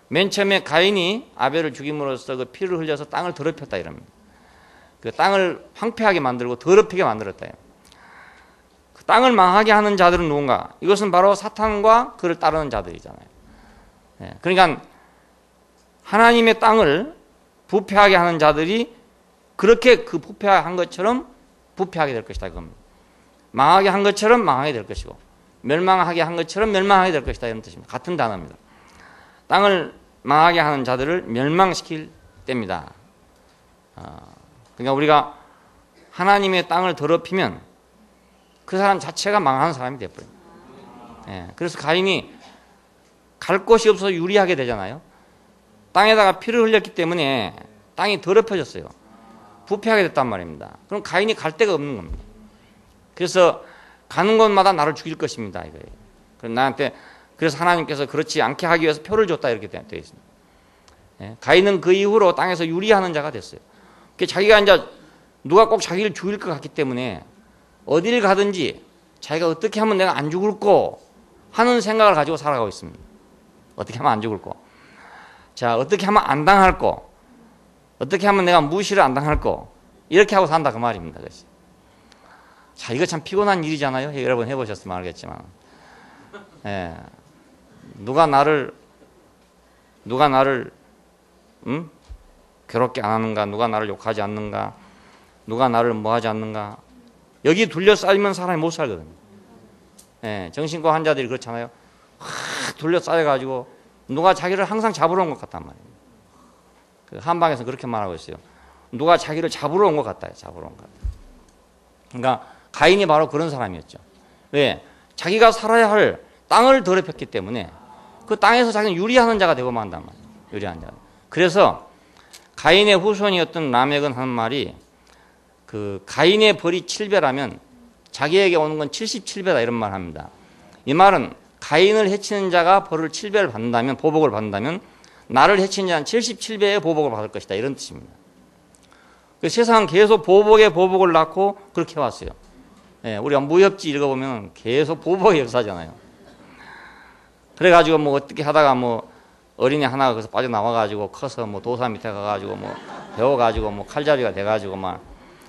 맨 처음에 가인이 아벨을 죽임으로써 그 피를 흘려서 땅을 더럽혔다 이럽니다. 그 땅을 황폐하게 만들고 더럽히게 만들었다. 땅을 망하게 하는 자들은 누군가? 이것은 바로 사탄과 그를 따르는 자들이잖아요. 예, 그러니까 하나님의 땅을 부패하게 하는 자들이 그렇게 그 부패한 것처럼 부패하게 될 것이다 이겁니다. 망하게 한 것처럼 망하게 될 것이고 멸망하게 한 것처럼 멸망하게 될 것이다 이런 뜻입니다. 같은 단어입니다. 땅을 망하게 하는 자들을 멸망시킬 때입니다. 그러니까 우리가 하나님의 땅을 더럽히면 그 사람 자체가 망하는 사람이 되어버립니다. 예, 그래서 가인이 갈 곳이 없어서 유리하게 되잖아요. 땅에다가 피를 흘렸기 때문에 땅이 더럽혀졌어요. 부패하게 됐단 말입니다. 그럼 가인이 갈 데가 없는 겁니다. 그래서 가는 곳마다 나를 죽일 것입니다. 이거예요. 그럼 나한테 그래서 하나님께서 그렇지 않게 하기 위해서 표를 줬다 이렇게 되어 있습니다. 예, 가인은 그 이후로 땅에서 유리하는 자가 됐어요. 자기가 이제 누가 꼭 자기를 죽일 것 같기 때문에 어디를 가든지 자기가 어떻게 하면 내가 안 죽을꼬 하는 생각을 가지고 살아가고 있습니다. 어떻게 하면 안 죽을꼬. 자, 어떻게 하면 안 당할꼬. 어떻게 하면 내가 무시를 안 당할꼬. 이렇게 하고 산다 그 말입니다. 그것이. 자, 이거 참 피곤한 일이잖아요. 여러분 해보셨으면 알겠지만. 예. 누가 나를 괴롭게 안 하는가, 누가 나를 욕하지 않는가, 누가 나를 뭐 하지 않는가. 여기 둘러싸이면 사람이 못 살거든요. 예, 정신과 환자들이 그렇잖아요. 확 둘러싸여가지고 누가 자기를 항상 잡으러 온 것 같단 말이에요. 그 한방에서 그렇게 말하고 있어요. 누가 자기를 잡으러 온 것 같다. 잡으러 온 것 같다. 그러니까 가인이 바로 그런 사람이었죠. 왜? 자기가 살아야 할 땅을 더럽혔기 때문에 그 땅에서 자기는 유리하는 자가 되고 만단 말이에요. 유리한 자. 그래서 가인의 후손이었던 라멕은 하는 말이 그 가인의 벌이 7배라면 자기에게 오는 건 77배다 이런 말 합니다. 이 말은 가인을 해치는 자가 벌을 7배를 받는다면 보복을 받는다면 나를 해치는 자는 77배의 보복을 받을 것이다 이런 뜻입니다. 그 세상은 계속 보복에 보복을 낳고 그렇게 왔어요. 예, 우리가 무협지 읽어보면 계속 보복의 역사잖아요. 그래가지고 뭐 어떻게 하다가 뭐 어린애 하나가 거기서 빠져나와가지고 커서 뭐 도사 밑에 가가지고 뭐 배워가지고 뭐 칼잡이가 돼가지고 막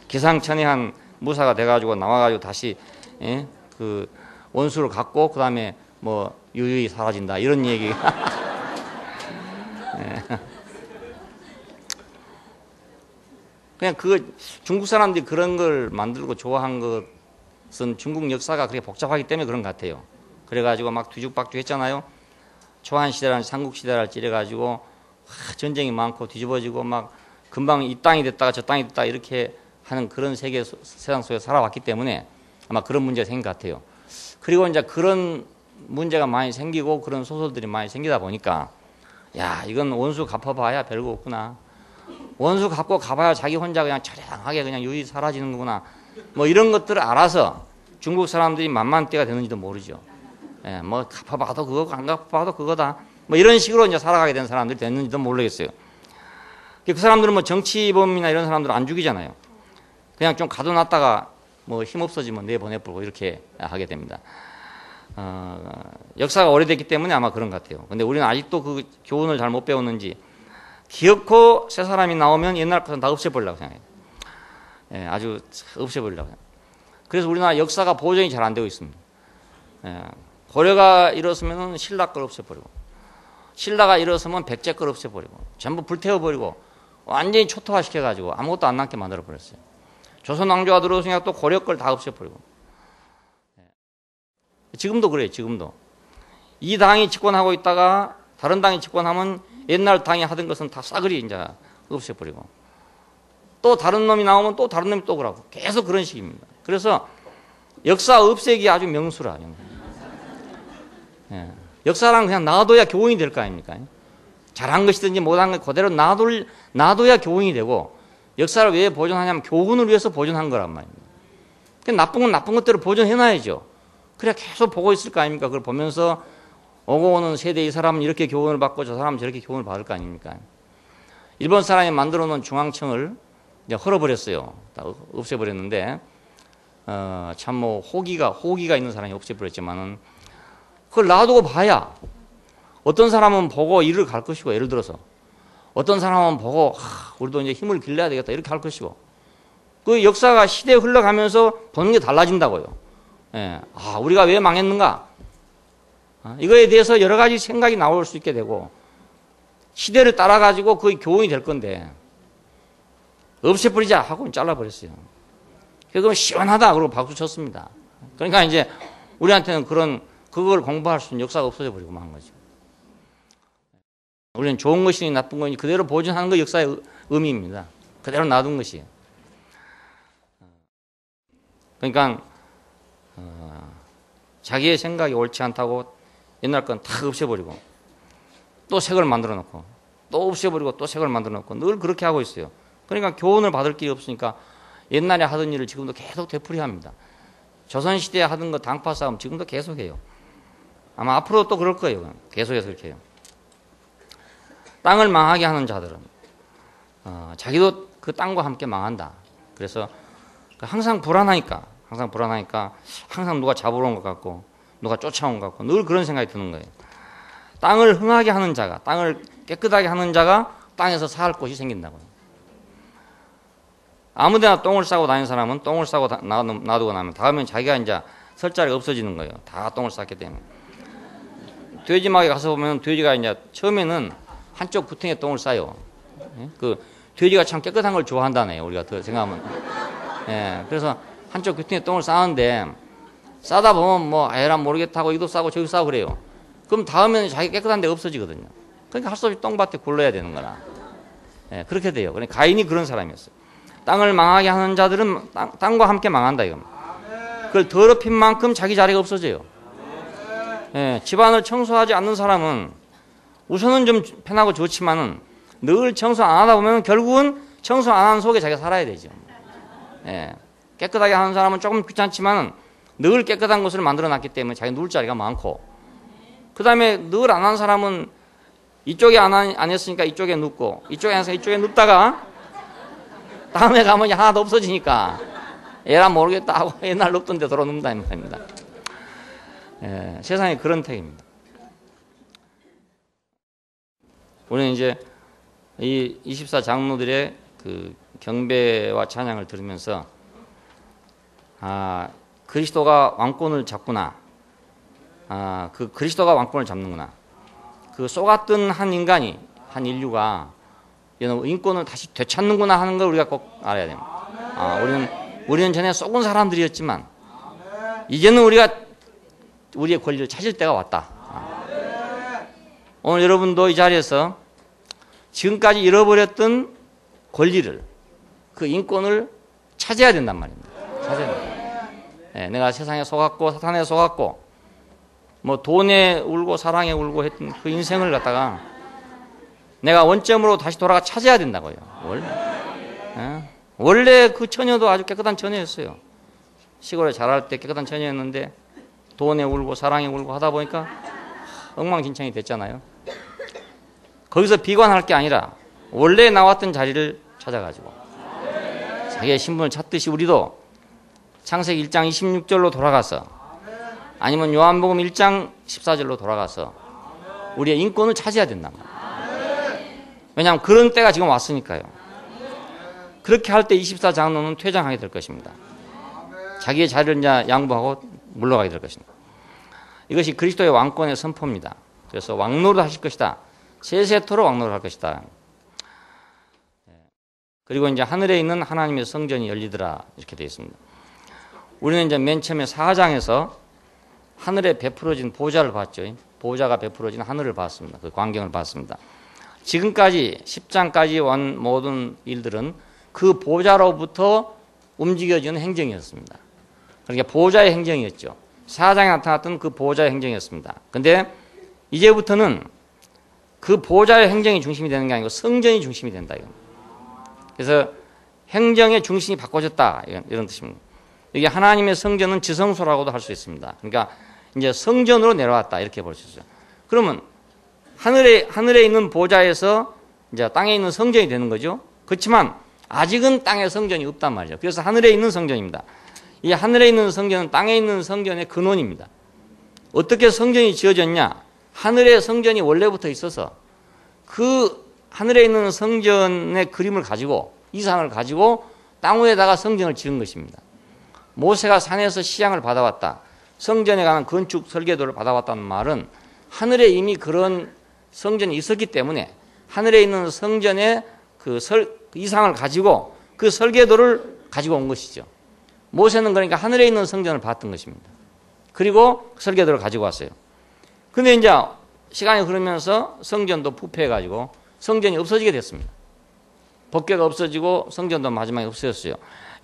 기상천외한 무사가 돼가지고 나와가지고 다시 예? 그 원수를 갖고 그 다음에 뭐 유유히 사라진다 이런 얘기가 예. 그냥 그 중국 사람들이 그런 걸 만들고 좋아한 것은 중국 역사가 그렇게 복잡하기 때문에 그런 것 같아요. 그래가지고 막 뒤죽박죽 했잖아요. 초한시대랑 삼국시대를 찌려가지고 전쟁이 많고 뒤집어지고 막 금방 이 땅이 됐다가 저 땅이 됐다 이렇게 하는 그런 세상 속에 살아왔기 때문에 아마 그런 문제가 생긴 것 같아요. 그리고 이제 그런 문제가 많이 생기고 그런 소설들이 많이 생기다 보니까 야 이건 원수 갚아봐야 별거 없구나. 원수 갚고 가봐야 자기 혼자 그냥 처량하게 그냥 유유히 사라지는 거구나. 뭐 이런 것들을 알아서 중국 사람들이 만만때가 되는지도 모르죠. 예, 뭐 갚아봐도 그거고 안 갚아봐도 그거다. 뭐 이런 식으로 이제 살아가게 된 사람들이 됐는지도 모르겠어요. 그 사람들은 뭐 정치범이나 이런 사람들은 안 죽이잖아요. 그냥 좀 가둬놨다가 뭐 힘없어지면 내보내버리고 이렇게 하게 됩니다. 역사가 오래됐기 때문에 아마 그런 것 같아요. 근데 우리는 아직도 그 교훈을 잘 못 배웠는지 기어코 새 사람이 나오면 옛날 것은 다 없애버리려고 생각해요. 예, 아주 없애버리려고 생각해요. 그래서 우리나라 역사가 보존이 잘 안 되고 있습니다. 예, 고려가 일어서면 신라 걸 없애버리고 신라가 일어서면 백제 걸 없애버리고 전부 불태워버리고 완전히 초토화 시켜가지고 아무것도 안 남게 만들어버렸어요. 조선 왕조가 들어오니까 또 고려 걸 다 없애버리고 지금도 그래요. 지금도 이 당이 집권하고 있다가 다른 당이 집권하면 옛날 당이 하던 것은 다 싸그리 이제 없애버리고 또 다른 놈이 나오면 또 다른 놈이 또 그러고 계속 그런 식입니다. 그래서 역사 없애기 아주 명수라. 예. 역사랑 그냥 놔둬야 교훈이 될 거 아닙니까? 잘한 것이든지 못한 것 그대로 놔둬야 교훈이 되고 역사를 왜 보존하냐면 교훈을 위해서 보존한 거란 말입니다. 나쁜 건 나쁜 것대로 보존해놔야죠. 그래야 계속 보고 있을 거 아닙니까? 그걸 보면서 오고 오는 세대 이 사람은 이렇게 교훈을 받고 저 사람은 저렇게 교훈을 받을 거 아닙니까? 일본 사람이 만들어 놓은 중앙청을 이제 헐어버렸어요. 다 없애버렸는데 참 뭐 호기가 있는 사람이 없애버렸지만은 그걸 놔두고 봐야 어떤 사람은 보고 이를 갈 것이고 예를 들어서 어떤 사람은 보고 우리도 이제 힘을 길러야 되겠다 이렇게 할 것이고 그 역사가 시대에 흘러가면서 보는 게 달라진다고요. 예. 아, 우리가 왜 망했는가? 이거에 대해서 여러 가지 생각이 나올 수 있게 되고 시대를 따라가지고 거의 교훈이 될 건데 없애버리자 하고 잘라버렸어요. 그럼 시원하다 그러고 박수 쳤습니다. 그러니까 이제 우리한테는 그걸 공부할 수 있는 역사가 없어져 버리고 만 거죠. 우리는 좋은 것이니 나쁜 것이니 그대로 보존하는 거 역사의 의미입니다. 그대로 놔둔 것이에요. 그러니까 자기의 생각이 옳지 않다고 옛날 건 다 없애버리고 또 새 걸 만들어 놓고 또 없애버리고 또 새 걸 만들어 놓고 늘 그렇게 하고 있어요. 그러니까 교훈을 받을 길이 없으니까 옛날에 하던 일을 지금도 계속 되풀이합니다. 조선시대에 하던 거 당파 싸움 지금도 계속해요. 아마 앞으로 또 그럴 거예요. 계속해서 그렇게 해요. 땅을 망하게 하는 자들은 자기도 그 땅과 함께 망한다. 그래서 항상 불안하니까 항상 누가 잡으러 온 것 같고 누가 쫓아온 것 같고 늘 그런 생각이 드는 거예요. 땅을 흥하게 하는 자가 땅을 깨끗하게 하는 자가 땅에서 살 곳이 생긴다고요. 아무데나 똥을 싸고 다니는 사람은 똥을 싸고 놔두고 나면 다음엔 자기가 이제 설 자리가 없어지는 거예요. 다 똥을 쌌기 때문에. 돼지막에 가서 보면 돼지가 이제 처음에는 한쪽 구덩이에 똥을 싸요. 그 돼지가 참 깨끗한 걸 좋아한다네요. 우리가 더 생각하면. 예, 그래서 한쪽 구덩이에 똥을 싸는데 싸다 보면 뭐 에라 모르겠다 하고 이도 싸고 저기도 싸고 그래요. 그럼 다음에는 자기 깨끗한 데가 없어지거든요. 그러니까 할 수 없이 똥밭에 굴러야 되는 거라. 예, 그렇게 돼요. 그러니까 가인이 그런 사람이었어요. 땅을 망하게 하는 자들은 땅과 함께 망한다 이겁니다. 그걸 더럽힌 만큼 자기 자리가 없어져요. 예, 집안을 청소하지 않는 사람은 우선은 좀 편하고 좋지만은 늘 청소 안 하다 보면 결국은 청소 안 하는 속에 자기가 살아야 되죠. 예, 깨끗하게 하는 사람은 조금 귀찮지만은 늘 깨끗한 곳을 만들어 놨기 때문에 자기 누울 자리가 많고, 그 다음에 늘 안 하는 사람은 이쪽에 안 했으니까 이쪽에 눕고, 이쪽에 안 해서 이쪽에 눕다가 다음에 가면 하나도 없어지니까 에라 모르겠다 하고 옛날 눕던 데 돌아 눕는다 이 말입니다. 예, 세상에 그런 택입니다. 우리는 이제 이 24 장로들의 그 경배와 찬양을 들으면서 그리스도가 왕권을 잡구나. 그 그리스도가 왕권을 잡는구나. 그 쏘갔던 한 인간이, 한 인류가 인권을 다시 되찾는구나 하는 걸 우리가 꼭 알아야 됩니다. 우리는 전에 쏘은 사람들이었지만 이제는 우리가 우리의 권리를 찾을 때가 왔다. 오늘 여러분도 이 자리에서 지금까지 잃어버렸던 권리를, 그 인권을 찾아야 된단 말입니다. 찾아야 된다. 네, 내가 세상에 속았고 사탄에 속았고 뭐 돈에 울고 사랑에 울고 했던 그 인생을 갖다가 내가 원점으로 다시 돌아가 찾아야 된다고요. 원래 그 처녀도 아주 깨끗한 처녀였어요. 시골에 자랄 때 깨끗한 처녀였는데 돈에 울고 사랑에 울고 하다 보니까 엉망진창이 됐잖아요. 거기서 비관할 게 아니라 원래 나왔던 자리를 찾아가지고 자기의 신분을 찾듯이 우리도 창세기 1장 26절로 돌아가서, 아니면 요한복음 1장 14절로 돌아가서 우리의 인권을 찾아야 된단 말이에요. 왜냐하면 그런 때가 지금 왔으니까요. 그렇게 할 때 24 장로는 퇴장하게 될 것입니다. 자기의 자리를 이제 양보하고 물러가게 될 것입니다. 이것이 그리스도의 왕권의 선포입니다. 그래서 왕노를 하실 것이다. 세세토록 왕노를 할 것이다. 그리고 이제 하늘에 있는 하나님의 성전이 열리더라 이렇게 되어 있습니다. 우리는 이제 맨 처음에 4장에서 하늘에 베풀어진 보좌를 봤죠. 보좌가 베풀어진 하늘을 봤습니다. 그 광경을 봤습니다. 지금까지 10장까지 온 모든 일들은 그 보좌로부터 움직여지는 행정이었습니다. 그러니까 보좌의 행정이었죠. 4장에 나타났던 그 보좌의 행정이었습니다. 근데 이제부터는 그 보좌의 행정이 중심이 되는 게 아니고 성전이 중심이 된다. 그래서 행정의 중심이 바꿔졌다. 이런 뜻입니다. 이게 하나님의 성전은 지성소라고도 할 수 있습니다. 그러니까 이제 성전으로 내려왔다. 이렇게 볼 수 있어요. 그러면 하늘에 있는 보좌에서 이제 땅에 있는 성전이 되는 거죠. 그렇지만 아직은 땅에 성전이 없단 말이죠. 그래서 하늘에 있는 성전입니다. 이 하늘에 있는 성전은 땅에 있는 성전의 근원입니다. 어떻게 성전이 지어졌냐? 하늘의 성전이 원래부터 있어서 그 하늘에 있는 성전의 그림을 가지고, 이상을 가지고 땅 위에다가 성전을 지은 것입니다. 모세가 산에서 시향을 받아왔다. 성전에 가는 건축 설계도를 받아왔다는 말은 하늘에 이미 그런 성전이 있었기 때문에 하늘에 있는 성전의 그 이상을 가지고 그 설계도를 가지고 온 것이죠. 모세는 그러니까 하늘에 있는 성전을 봤던 것입니다. 그리고 설계도를 가지고 왔어요. 근데 이제 시간이 흐르면서 성전도 부패해가지고 성전이 없어지게 됐습니다. 법궤가 없어지고 성전도 마지막에 없어졌어요.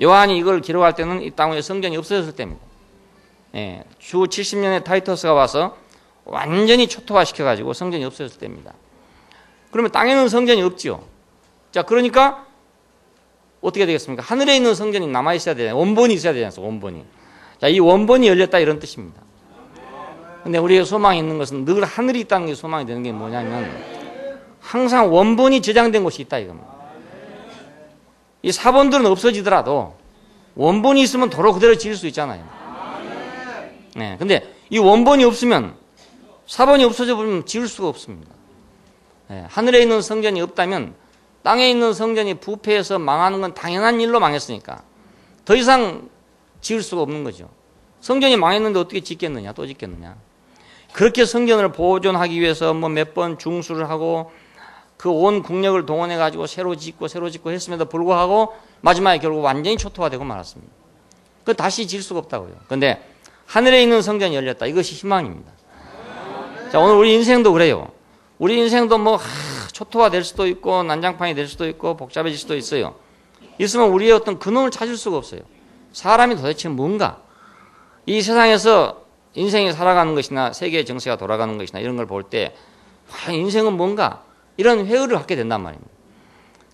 요한이 이걸 기록할 때는 이 땅 위에 성전이 없어졌을 때입니다. 예, 주 70년에 타이터스가 와서 완전히 초토화시켜가지고 성전이 없어졌을 때입니다. 그러면 땅에는 성전이 없지요. 자, 그러니까 어떻게 되겠습니까? 하늘에 있는 성전이 남아있어야 되잖아요. 원본이 있어야 되잖아요. 원본이. 자, 이 원본이 열렸다 이런 뜻입니다. 근데 우리의 소망이 있는 것은 늘 하늘이 있다는 게 소망이 되는 게 뭐냐면 항상 원본이 저장된 곳이 있다 이겁니다. 이 사본들은 없어지더라도 원본이 있으면 도로 그대로 지을 수 있잖아요. 네, 근데 이 원본이 없으면 사본이 없어져 버리면 지을 수가 없습니다. 네, 하늘에 있는 성전이 없다면 땅에 있는 성전이 부패해서 망하는 건 당연한 일로 망했으니까 더 이상 지을 수가 없는 거죠. 성전이 망했는데 어떻게 짓겠느냐, 또 짓겠느냐. 그렇게 성전을 보존하기 위해서 뭐 몇 번 중수를 하고 그 온 국력을 동원해 가지고 새로 짓고 했음에도 불구하고 마지막에 결국 완전히 초토화되고 말았습니다. 그 다시 질 수가 없다고요. 그런데 하늘에 있는 성전이 열렸다. 이것이 희망입니다. 자, 오늘 우리 인생도 그래요. 우리 인생도 뭐 초토화될 수도 있고 난장판이 될 수도 있고 복잡해질 수도 있어요. 있으면 우리의 어떤 근원을 찾을 수가 없어요. 사람이 도대체 뭔가, 이 세상에서 인생이 살아가는 것이나 세계의 정세가 돌아가는 것이나 이런 걸 볼 때 인생은 뭔가 이런 회의를 갖게 된단 말입니다.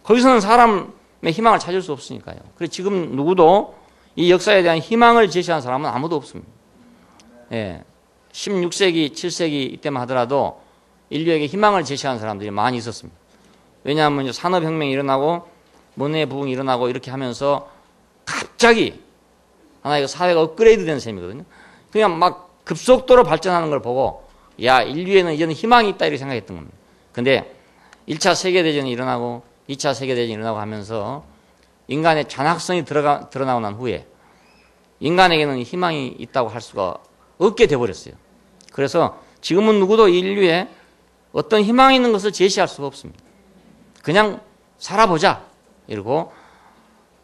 거기서는 사람의 희망을 찾을 수 없으니까요. 그래서 지금 누구도 이 역사에 대한 희망을 제시한 사람은 아무도 없습니다. 예, 16세기, 7세기 이때만 하더라도 인류에게 희망을 제시한 사람들이 많이 있었습니다. 왜냐하면 산업혁명이 일어나고 문화의 부흥이 일어나고 이렇게 하면서 갑자기 하나의 사회가 업그레이드 된 셈이거든요. 그냥 막 급속도로 발전하는 걸 보고 야, 인류에는 이런 희망이 있다 이렇게 생각했던 겁니다. 근데 1차 세계대전이 일어나고 2차 세계대전이 일어나고 하면서 인간의 잔악성이 드러나고 난 후에 인간에게는 희망이 있다고 할 수가 없게 돼버렸어요. 그래서 지금은 누구도 인류에 어떤 희망이 있는 것을 제시할 수가 없습니다. 그냥 살아보자 이러고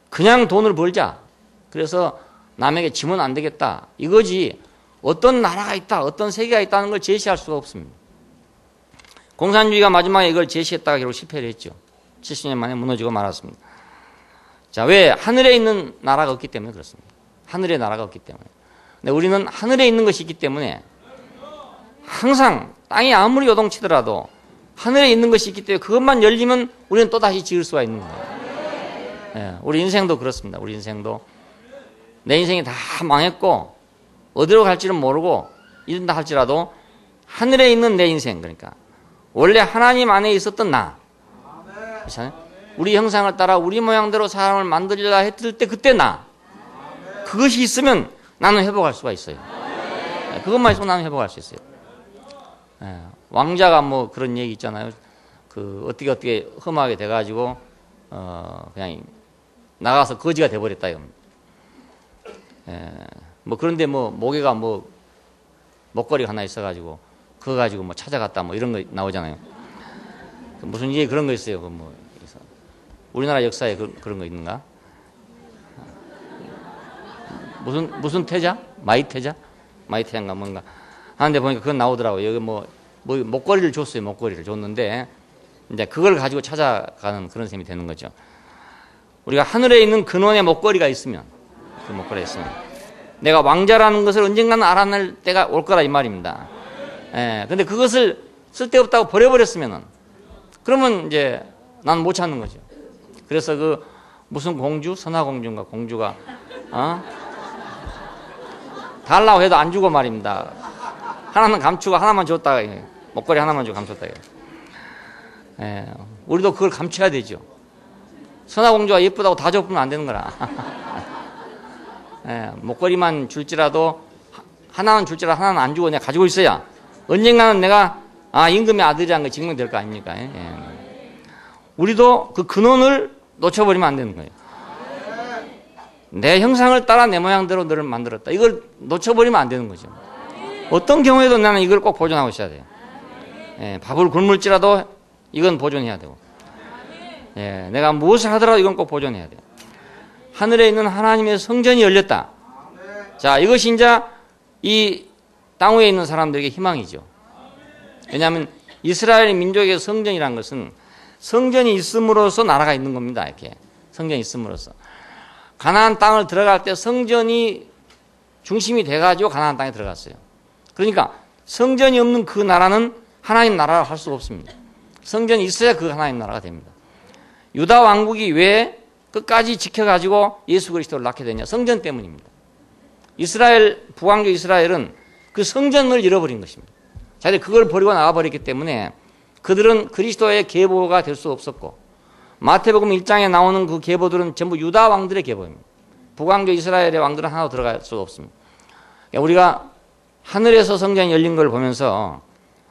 그냥 돈을 벌자. 그래서 남에게 지면 안 되겠다 이거지 어떤 나라가 있다, 어떤 세계가 있다는 걸 제시할 수가 없습니다. 공산주의가 마지막에 이걸 제시했다가 결국 실패를 했죠. 70년 만에 무너지고 말았습니다. 자, 왜? 하늘에 있는 나라가 없기 때문에 그렇습니다. 하늘의 나라가 없기 때문에. 근데 우리는 하늘에 있는 것이 있기 때문에 항상 땅이 아무리 요동치더라도 하늘에 있는 것이 있기 때문에 그것만 열리면 우리는 또다시 지을 수가 있는 거예요. 예, 우리 인생도 그렇습니다. 우리 인생도 내 인생이 다 망했고 어디로 갈지는 모르고 이런다 할지라도 하늘에 있는 내 인생, 그러니까 원래 하나님 안에 있었던 나, 그렇잖아요? 우리 형상을 따라 우리 모양대로 사람을 만들려 했을 때 그때 나, 그것이 있으면 나는 회복할 수가 있어요. 그것만 있으면 나는 회복할 수 있어요. 왕자가 뭐 그런 얘기 있잖아요. 그 어떻게 험하게 돼가지고 그냥 나가서 거지가 돼버렸다 이겁니다. 뭐 그런데 뭐 목에가 뭐 목걸이가 하나 있어가지고 그거 가지고 뭐 찾아갔다 뭐 이런 거 나오잖아요. 무슨 얘기 그런 거 있어요. 그 뭐 우리나라 역사에 그런 거 있는가? 무슨 태자? 마이태자인가 뭔가 하는데 보니까 그건 나오더라고요. 여기 뭐 목걸이를 줬어요. 목걸이를 줬는데 이제 그걸 가지고 찾아가는 그런 셈이 되는 거죠. 우리가 하늘에 있는 근원의 목걸이가 있으면, 그 목걸이가 있으면 내가 왕자라는 것을 언젠가는 알아낼 때가 올 거라 이 말입니다. 근데 그것을 쓸데없다고 버려버렸으면은 그러면 이제 난 못 찾는 거죠. 그래서 그 무슨 공주, 선화공주인가 공주가 달라고 해도 안 주고 말입니다. 하나는 감추고 하나만 줬다가 목걸이 하나만 주고 감췄다가. 우리도 그걸 감춰야 되죠. 선화공주가 예쁘다고 다 줬으면 안 되는 거라. 목걸이만 줄지라도 하나는 줄지라도 하나는 안 주고 내가 가지고 있어야 언젠가는 내가 임금의 아들이라는 게 증명될 거 아닙니까? 우리도 그 근원을 놓쳐버리면 안 되는 거예요. 내 형상을 따라 내 모양대로 너를 만들었다. 이걸 놓쳐버리면 안 되는 거죠. 어떤 경우에도 나는 이걸 꼭 보존하고 있어야 돼요. 예, 밥을 굶을지라도 이건 보존해야 되고, 예, 내가 무엇을 하더라도 이건 꼭 보존해야 돼요. 하늘에 있는 하나님의 성전이 열렸다. 자, 이것이 이제 이 땅 위에 있는 사람들에게 희망이죠. 왜냐하면 이스라엘 민족의 성전이라는 것은 성전이 있음으로써 나라가 있는 겁니다. 이렇게 성전이 있음으로써 가나안 땅을 들어갈 때 성전이 중심이 돼가지고 가나안 땅에 들어갔어요. 그러니까 성전이 없는 그 나라는 하나님 나라를 할 수가 없습니다. 성전이 있어야 그 하나님 나라가 됩니다. 유다 왕국이 왜 끝까지 지켜가지고 예수 그리스도를 낳게 되냐? 성전 때문입니다. 이스라엘, 북왕조 이스라엘은 그 성전을 잃어버린 것입니다. 자기들 그걸 버리고 나가버렸기 때문에 그들은 그리스도의 계보가 될 수 없었고, 마태복음 1장에 나오는 그 계보들은 전부 유다 왕들의 계보입니다. 북왕조 이스라엘의 왕들은 하나도 들어갈 수가 없습니다. 우리가 하늘에서 성전이 열린 걸 보면서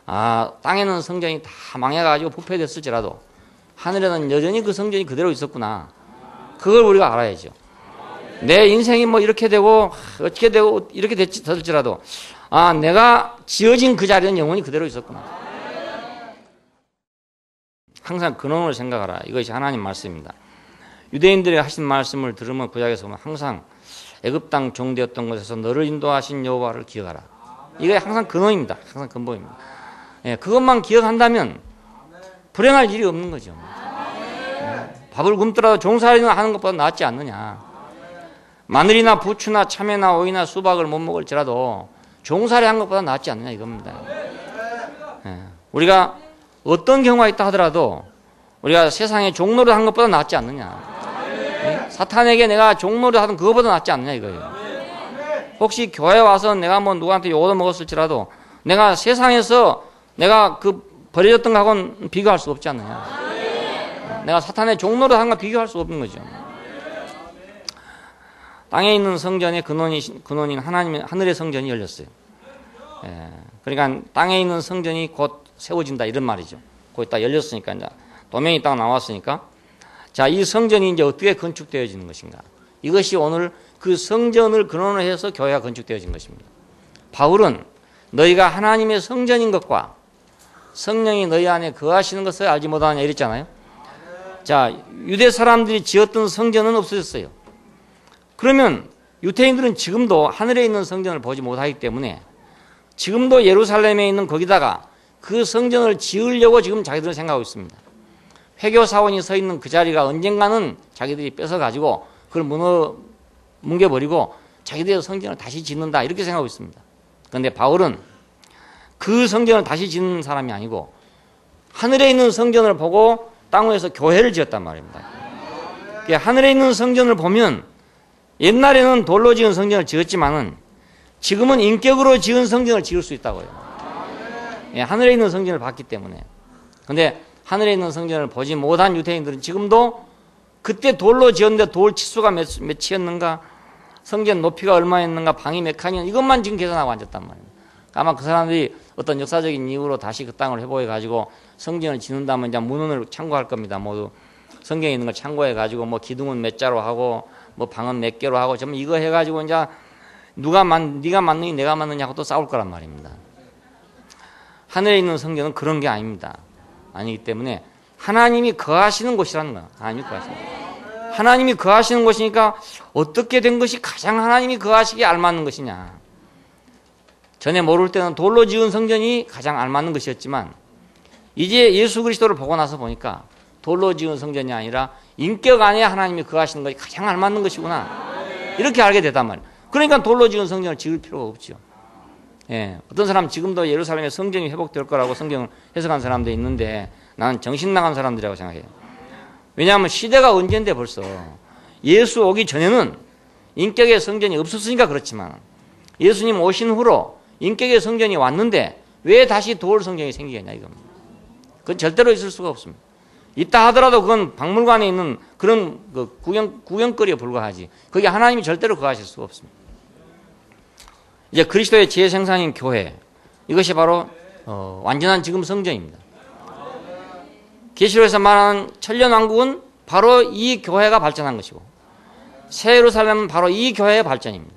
아, 땅에는 성전이 다 망해가지고 부패됐을지라도 하늘에는 여전히 그 성전이 그대로 있었구나. 그걸 우리가 알아야죠. 내 인생이 뭐 이렇게 되고 어떻게 되고 이렇게 됐을지라도 아, 내가 지어진 그 자리는 영원히 그대로 있었구나. 항상 근원을 생각하라. 이것이 하나님 말씀입니다. 유대인들이 하신 말씀을 들으면 구약에서 보면 항상 애굽 땅 종되었던 곳에서 너를 인도하신 여호와를 기억하라. 이게 항상 근원입니다. 항상 근본입니다. 예, 그것만 기억한다면 불행할 일이 없는 거죠. 밥을 굶더라도 종살이는 하는 것보다 낫지 않느냐. 마늘이나 부추나 참외나 오이나 수박을 못 먹을지라도 종살이 한 것보다 낫지 않느냐 이겁니다. 예, 우리가 어떤 경우가 있다 하더라도 우리가 세상에 종노릇 한 것보다 낫지 않느냐. 예? 사탄에게 내가 종노릇 하던 그거보다 낫지 않느냐 이거예요. 혹시 교회 와서 내가 뭐 누구한테 욕을 먹었을지라도 내가 세상에서 내가 그 버려졌던 거하고는 비교할 수 없지 않느냐. 내가 사탄의 종노릇 한 거 비교할 수 없는 거죠. 땅에 있는 성전의 근원인 하나님의 하늘의 성전이 열렸어요. 예, 그러니까 땅에 있는 성전이 곧 세워진다 이런 말이죠. 거기 딱 열렸으니까 이제 도면이 딱 나왔으니까 자, 이 성전이 이제 어떻게 건축되어지는 것인가? 이것이 오늘 그 성전을 근원으로 해서 교회가 건축되어진 것입니다. 바울은 너희가 하나님의 성전인 것과 성령이 너희 안에 거하시는 것을 알지 못하느냐 이랬잖아요. 자, 유대 사람들이 지었던 성전은 없어졌어요. 그러면 유대인들은 지금도 하늘에 있는 성전을 보지 못하기 때문에 지금도 예루살렘에 있는 거기다가 그 성전을 지으려고 지금 자기들은 생각하고 있습니다. 회교 사원이 서 있는 그 자리가 언젠가는 자기들이 뺏어가지고 그걸 뭉개버리고 자기들의 성전을 다시 짓는다 이렇게 생각하고 있습니다. 그런데 바울은 그 성전을 다시 짓는 사람이 아니고 하늘에 있는 성전을 보고 땅 위에서 교회를 지었단 말입니다. 하늘에 있는 성전을 보면 옛날에는 돌로 지은 성전을 지었지만은 지금은 인격으로 지은 성전을 지을 수 있다고요. 예, 하늘에 있는 성전을 봤기 때문에. 그런데 하늘에 있는 성전을 보지 못한 유대인들은 지금도 그때 돌로 지었는데 돌 치수가 몇이었는가, 성전 높이가 얼마였는가, 방이 몇 칸이었는가 이것만 지금 계산하고 앉았단 말입니다. 아마 그 사람들이 어떤 역사적인 이유로 다시 그 땅을 회복해가지고 성전을 짓는다면 이제 문헌을 참고할 겁니다. 모두 성경에 있는 걸 참고해가지고 뭐 기둥은 몇 자로 하고 뭐 방은 몇 개로 하고 좀 이거 해가지고 이제 네가 맞느니 내가 맞느냐고 또 싸울 거란 말입니다. 하늘에 있는 성전은 그런 게 아닙니다. 아니기 때문에 하나님이 거하시는 곳이라는 거야. 하나님이 거하시는 곳이니까 어떻게 된 것이 가장 하나님이 거하시기에 알맞는 것이냐. 전에 모를 때는 돌로 지은 성전이 가장 알맞는 것이었지만 이제 예수 그리스도를 보고 나서 보니까 돌로 지은 성전이 아니라 인격 안에 하나님이 거하시는 것이 가장 알맞는 것이구나. 이렇게 알게 되단 말이에요. 그러니까 돌로 지은 성전을 지을 필요가 없죠. 예, 어떤 사람 지금도 예루살렘에 성전이 회복될 거라고 성경을 해석한 사람도 있는데 나는 정신 나간 사람들이라고 생각해요. 왜냐하면 시대가 언젠데 벌써 예수 오기 전에는 인격의 성전이 없었으니까 그렇지만 예수님 오신 후로 인격의 성전이 왔는데 왜 다시 돌 성전이 생기겠냐 이겁니다. 그건 절대로 있을 수가 없습니다. 있다 하더라도 그건 박물관에 있는 그런 그 구경거리에 불과하지. 거기 하나님이 절대로 거하실 수가 없습니다. 이제 그리스도의 재생산인 교회, 이것이 바로 완전한 지금 성전입니다. 계시록에서 말하는 천년왕국은 바로 이 교회가 발전한 것이고 새 예루살렘은 바로 이 교회의 발전입니다.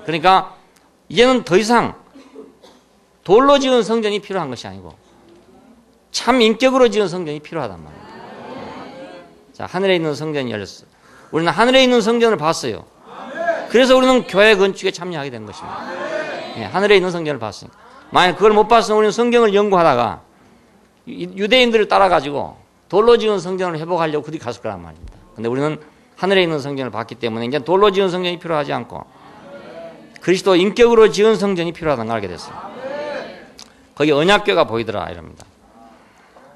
그러니까 이제는 더 이상 돌로 지은 성전이 필요한 것이 아니고 참 인격으로 지은 성전이 필요하단 말입니다. 자, 하늘에 있는 성전이 열렸어요. 우리는 하늘에 있는 성전을 봤어요. 그래서 우리는 교회 건축에 참여하게 된 것입니다. 하늘에 있는 성전을 봤으니까. 만약 그걸 못 봤으면 우리는 성경을 연구하다가 유대인들을 따라가지고 돌로 지은 성전을 회복하려고 그리 갔을 거란 말입니다. 근데 우리는 하늘에 있는 성전을 봤기 때문에 이제 돌로 지은 성전이 필요하지 않고 그리스도 인격으로 지은 성전이 필요하다는 걸 알게 됐어요. 거기 언약궤가 보이더라 이럽니다.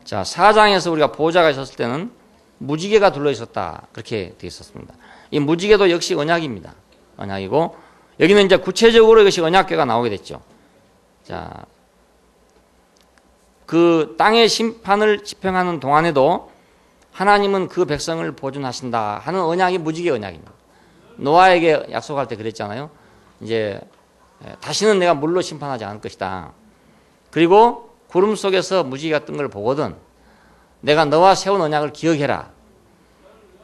자, 4장에서 우리가 보좌가 있었을 때는 무지개가 둘러 있었다 그렇게 되어 있었습니다. 이 무지개도 역시 언약입니다. 언약이고 여기는 이제 구체적으로 이것이 언약궤가 나오게 됐죠. 자, 그 땅의 심판을 집행하는 동안에도 하나님은 그 백성을 보존하신다 하는 언약이 무지개 언약입니다. 노아에게 약속할 때 그랬잖아요. 이제 다시는 내가 물로 심판하지 않을 것이다. 그리고 구름 속에서 무지개가 뜬 걸 보거든 내가 너와 세운 언약을 기억해라.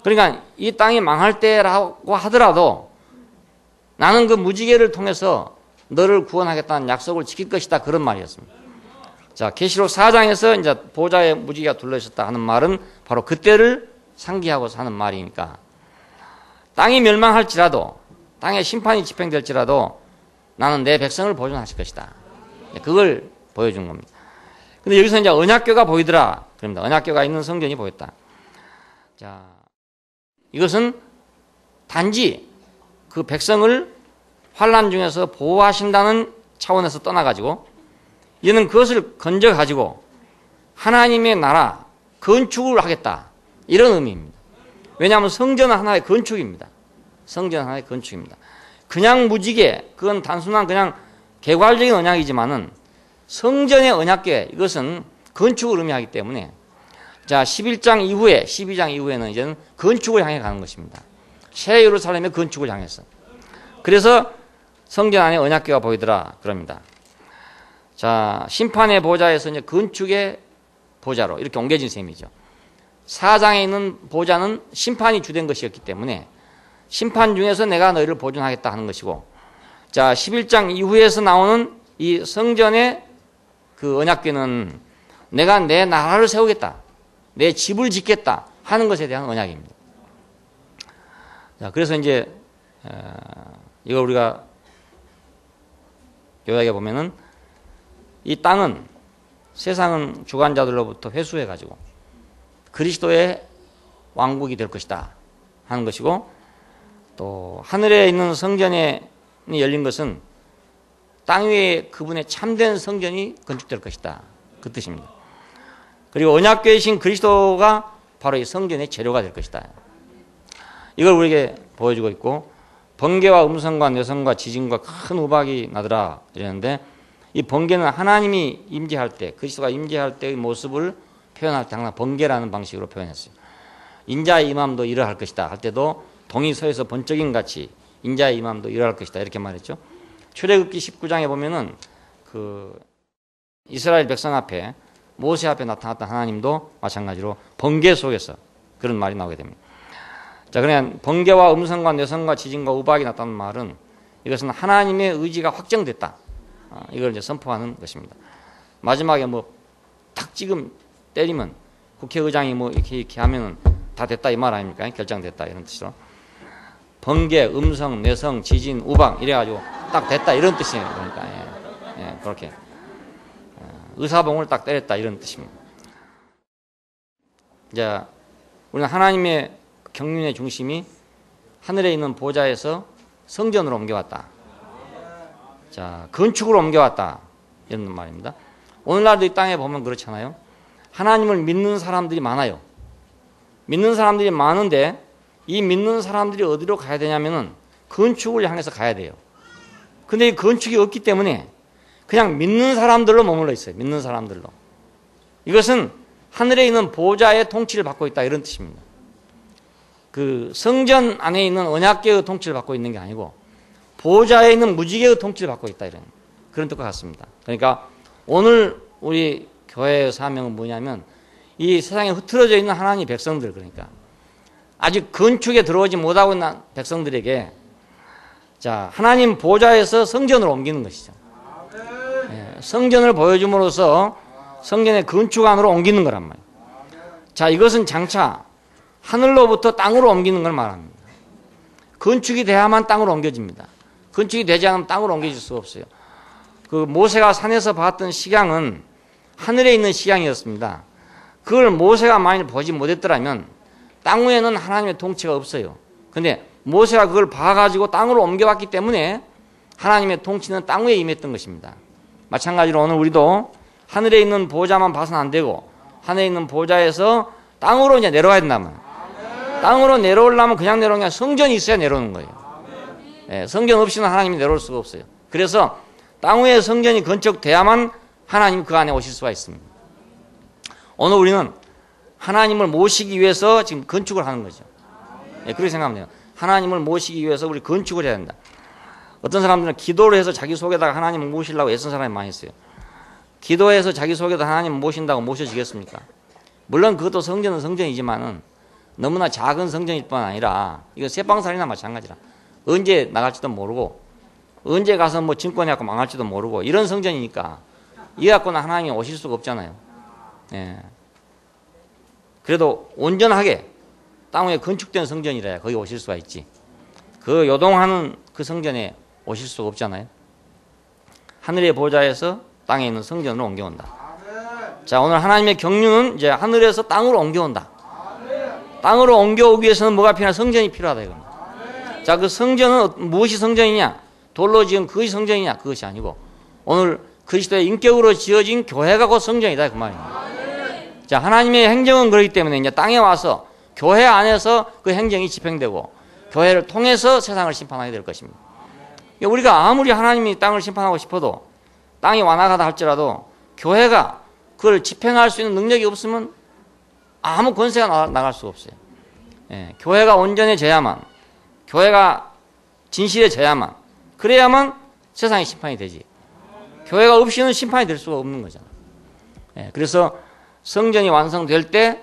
그러니까 이 땅이 망할 때라고 하더라도 나는 그 무지개를 통해서 너를 구원하겠다는 약속을 지킬 것이다. 그런 말이었습니다. 자, 계시록 4장에서 이제 보좌에 무지개가 둘러 있었다 하는 말은 바로 그때를 상기하고서 하는 말이니까 땅이 멸망할지라도 땅에 심판이 집행될지라도 나는 내 백성을 보존하실 것이다. 그걸 보여준 겁니다. 근데 여기서 이제 언약궤가 보이더라. 그럽니다. 언약궤가 있는 성전이 보였다. 자, 이것은 단지 그 백성을 환난 중에서 보호하신다는 차원에서 떠나가지고 이는 그것을 건져가지고 하나님의 나라 건축을 하겠다. 이런 의미입니다. 왜냐하면 성전은 하나의 건축입니다. 성전은 하나의 건축입니다. 그냥 무지개, 그건 단순한 그냥 개괄적인 언약이지만은 성전의 언약궤, 이것은 건축을 의미하기 때문에 자, 11장 이후에, 12장 이후에는 이제는 건축을 향해 가는 것입니다. 새 예루살렘의 건축을 향해서. 그래서 성전 안에 언약궤가 보이더라. 그럽니다. 자, 심판의 보좌에서 이제 건축의 보좌로 이렇게 옮겨진 셈이죠. 4장에 있는 보좌는 심판이 주된 것이었기 때문에 심판 중에서 내가 너희를 보존하겠다 하는 것이고, 자, 11장 이후에서 나오는 이 성전의 그 언약궤는 내가 내 나라를 세우겠다, 내 집을 짓겠다 하는 것에 대한 언약입니다. 자, 그래서 이제 이거 우리가 요약해 보면은 이 땅은 세상은 주관자들로부터 회수해 가지고 그리스도의 왕국이 될 것이다 하는 것이고, 또 하늘에 있는 성전에 열린 것은 땅 위에 그분의 참된 성전이 건축될 것이다, 그 뜻입니다. 그리고 언약궤이신 그리스도가 바로 이 성전의 재료가 될 것이다, 이걸 우리에게 보여주고 있고, 번개와 음성과 뇌성과 지진과 큰 우박이 나더라 이랬는데, 이 번개는 하나님이 임재할 때, 그리스도가 임재할 때의 모습을 표현할 때 항상 번개라는 방식으로 표현했어요. 인자의 임함도 이러할 것이다 할 때도 동이 서에서 번쩍임 같이 인자의 임함도 이러할 것이다 이렇게 말했죠. 출애굽기 19장에 보면은 그 이스라엘 백성 앞에, 모세 앞에 나타났던 하나님도 마찬가지로 번개 속에서 그런 말이 나오게 됩니다. 자, 그냥 번개와 음성과 뇌성과 지진과 우박이 났다는 말은 이것은 하나님의 의지가 확정됐다, 이걸 이제 선포하는 것입니다. 마지막에 뭐 탁 지금 때리면 국회의장이 뭐 이렇게 하면은 다 됐다 이 말 아닙니까? 결정됐다 이런 뜻으로. 번개, 음성, 뇌성, 지진, 우박 이래가지고 딱 됐다 이런 뜻이에요. 그러니까 그렇게 의사봉을 딱 때렸다 이런 뜻입니다. 이제 우리는 하나님의 경륜의 중심이 하늘에 있는 보좌에서 성전으로 옮겨왔다. 자, 건축으로 옮겨왔다 이런 말입니다. 오늘날도 이 땅에 보면 그렇잖아요. 하나님을 믿는 사람들이 많아요. 믿는 사람들이 많은데 이 믿는 사람들이 어디로 가야 되냐면은 건축을 향해서 가야 돼요. 근데 이 건축이 없기 때문에 그냥 믿는 사람들로 머물러 있어요. 믿는 사람들로. 이것은 하늘에 있는 보좌의 통치를 받고 있다 이런 뜻입니다. 그 성전 안에 있는 언약궤의 통치를 받고 있는 게 아니고 보좌에 있는 무지개의 통치를 받고 있다 이런 그런 뜻과 같습니다. 그러니까 오늘 우리 교회의 사명은 뭐냐면 이 세상에 흐트러져 있는 하나님의 백성들, 그러니까 아직 건축에 들어오지 못하고 있는 백성들에게 자, 하나님 보좌에서 성전으로 옮기는 것이죠. 예, 성전을 보여줌으로써 성전의 건축 안으로 옮기는 거란 말이에요. 자, 이것은 장차 하늘로부터 땅으로 옮기는 걸 말합니다. 건축이 돼야만 땅으로 옮겨집니다. 건축이 되지 않으면 땅으로 옮겨질 수가 없어요. 그 모세가 산에서 봤던 식양은 하늘에 있는 식양이었습니다. 그걸 모세가 만일 보지 못했더라면 땅 위에는 하나님의 통치가 없어요. 근데 모세가 그걸 봐가지고 땅으로 옮겨왔기 때문에 하나님의 통치는 땅 위에 임했던 것입니다. 마찬가지로 오늘 우리도 하늘에 있는 보좌만 봐서는 안 되고 하늘에 있는 보좌에서 땅으로 이제 내려와야 된단 말이에요. 땅으로 내려오려면 그냥 내려오는 게 아니라 성전이 있어야 내려오는 거예요. 예, 성전 없이는 하나님이 내려올 수가 없어요. 그래서 땅 위에 성전이 건축돼야만 하나님 그 안에 오실 수가 있습니다. 오늘 우리는 하나님을 모시기 위해서 지금 건축을 하는 거죠. 예, 그렇게 생각하면 돼요. 하나님을 모시기 위해서 우리 건축을 해야 된다. 어떤 사람들은 기도를 해서 자기 속에다가 하나님을 모시려고 애쓴 사람이 많이 있어요. 기도해서 자기 속에다 하나님을 모신다고 모셔지겠습니까? 물론 그것도 성전은 성전이지만은 너무나 작은 성전일 뿐 아니라 이거 새방살이나 마찬가지라 언제 나갈지도 모르고 언제 가서 뭐 증권해 갖고 망할지도 모르고 이런 성전이니까 이 갖고는 하나님이 오실 수가 없잖아요. 예. 그래도 온전하게 땅 위에 건축된 성전이라야 거기 오실 수가 있지. 그 요동하는 그 성전에 오실 수가 없잖아요. 하늘의 보좌에서 땅에 있는 성전으로 옮겨온다. 자, 오늘 하나님의 경륜은 이제 하늘에서 땅으로 옮겨온다. 땅으로 옮겨오기 위해서는 뭐가 필요하냐? 성전이 필요하다 이겁니다. 자, 그 성전은 무엇이 성전이냐? 돌로 지은 그것이 성전이냐? 그것이 아니고 오늘 그리스도의 인격으로 지어진 교회가 곧 성전이다 그 말입니다. 자, 하나님의 행정은 그렇기 때문에 이제 땅에 와서 교회 안에서 그 행정이 집행되고 교회를 통해서 세상을 심판하게 될 것입니다. 우리가 아무리 하나님이 땅을 심판하고 싶어도 땅이 완화가다 할지라도 교회가 그걸 집행할 수 있는 능력이 없으면 아무 권세가 나갈 수가 없어요. 예, 교회가 온전해져야만, 교회가 진실해져야만, 그래야만 세상이 심판이 되지. 교회가 없이는 심판이 될 수가 없는 거잖아요. 예, 그래서 성전이 완성될 때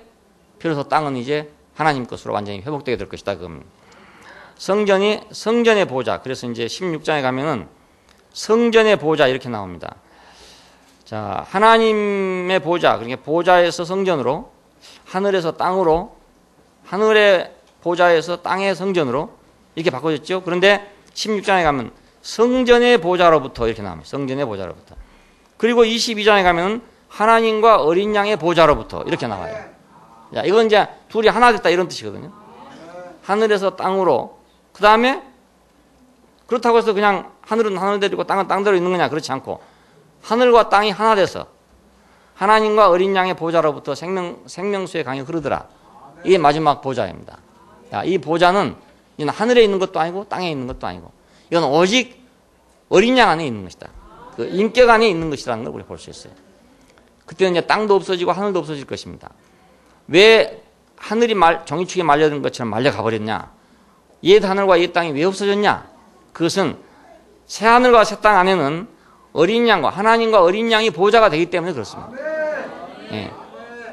비로소 땅은 이제 하나님 것으로 완전히 회복되게 될 것이다. 그겁니다. 성전의 보좌. 그래서 이제 16장에 가면은 성전의 보좌 이렇게 나옵니다. 자, 하나님의 보좌, 그러니까 보좌에서 성전으로, 하늘에서 땅으로, 하늘의 보좌에서 땅의 성전으로 이렇게 바꿔졌죠. 그런데 16장에 가면 성전의 보좌로부터 이렇게 나옵니다. 성전의 보좌로부터. 그리고 22장에 가면 하나님과 어린 양의 보좌로부터 이렇게 나와요. 자, 이건 이제 둘이 하나 됐다 이런 뜻이거든요. 하늘에서 땅으로. 그 다음에 그렇다고 해서 그냥 하늘은 하늘대로 땅은 땅대로 있는 거냐? 그렇지 않고 하늘과 땅이 하나 돼서 하나님과 어린 양의 보좌로부터 생명수의 강이 흐르더라. 이게 마지막 보좌입니다. 자, 이 보좌는 이건 하늘에 있는 것도 아니고 땅에 있는 것도 아니고 이건 오직 어린 양 안에 있는 것이다. 그 인격 안에 있는 것이라는 걸 우리가 볼 수 있어요. 그때는 이제 땅도 없어지고 하늘도 없어질 것입니다. 왜 하늘이 종이축에 말려든 것처럼 말려가 버렸냐? 옛 하늘과 옛 땅이 왜 없어졌냐? 그것은 새 하늘과 새 땅 안에는 어린 양과 하나님과 어린 양이 보좌가 되기 때문에 그렇습니다. 예.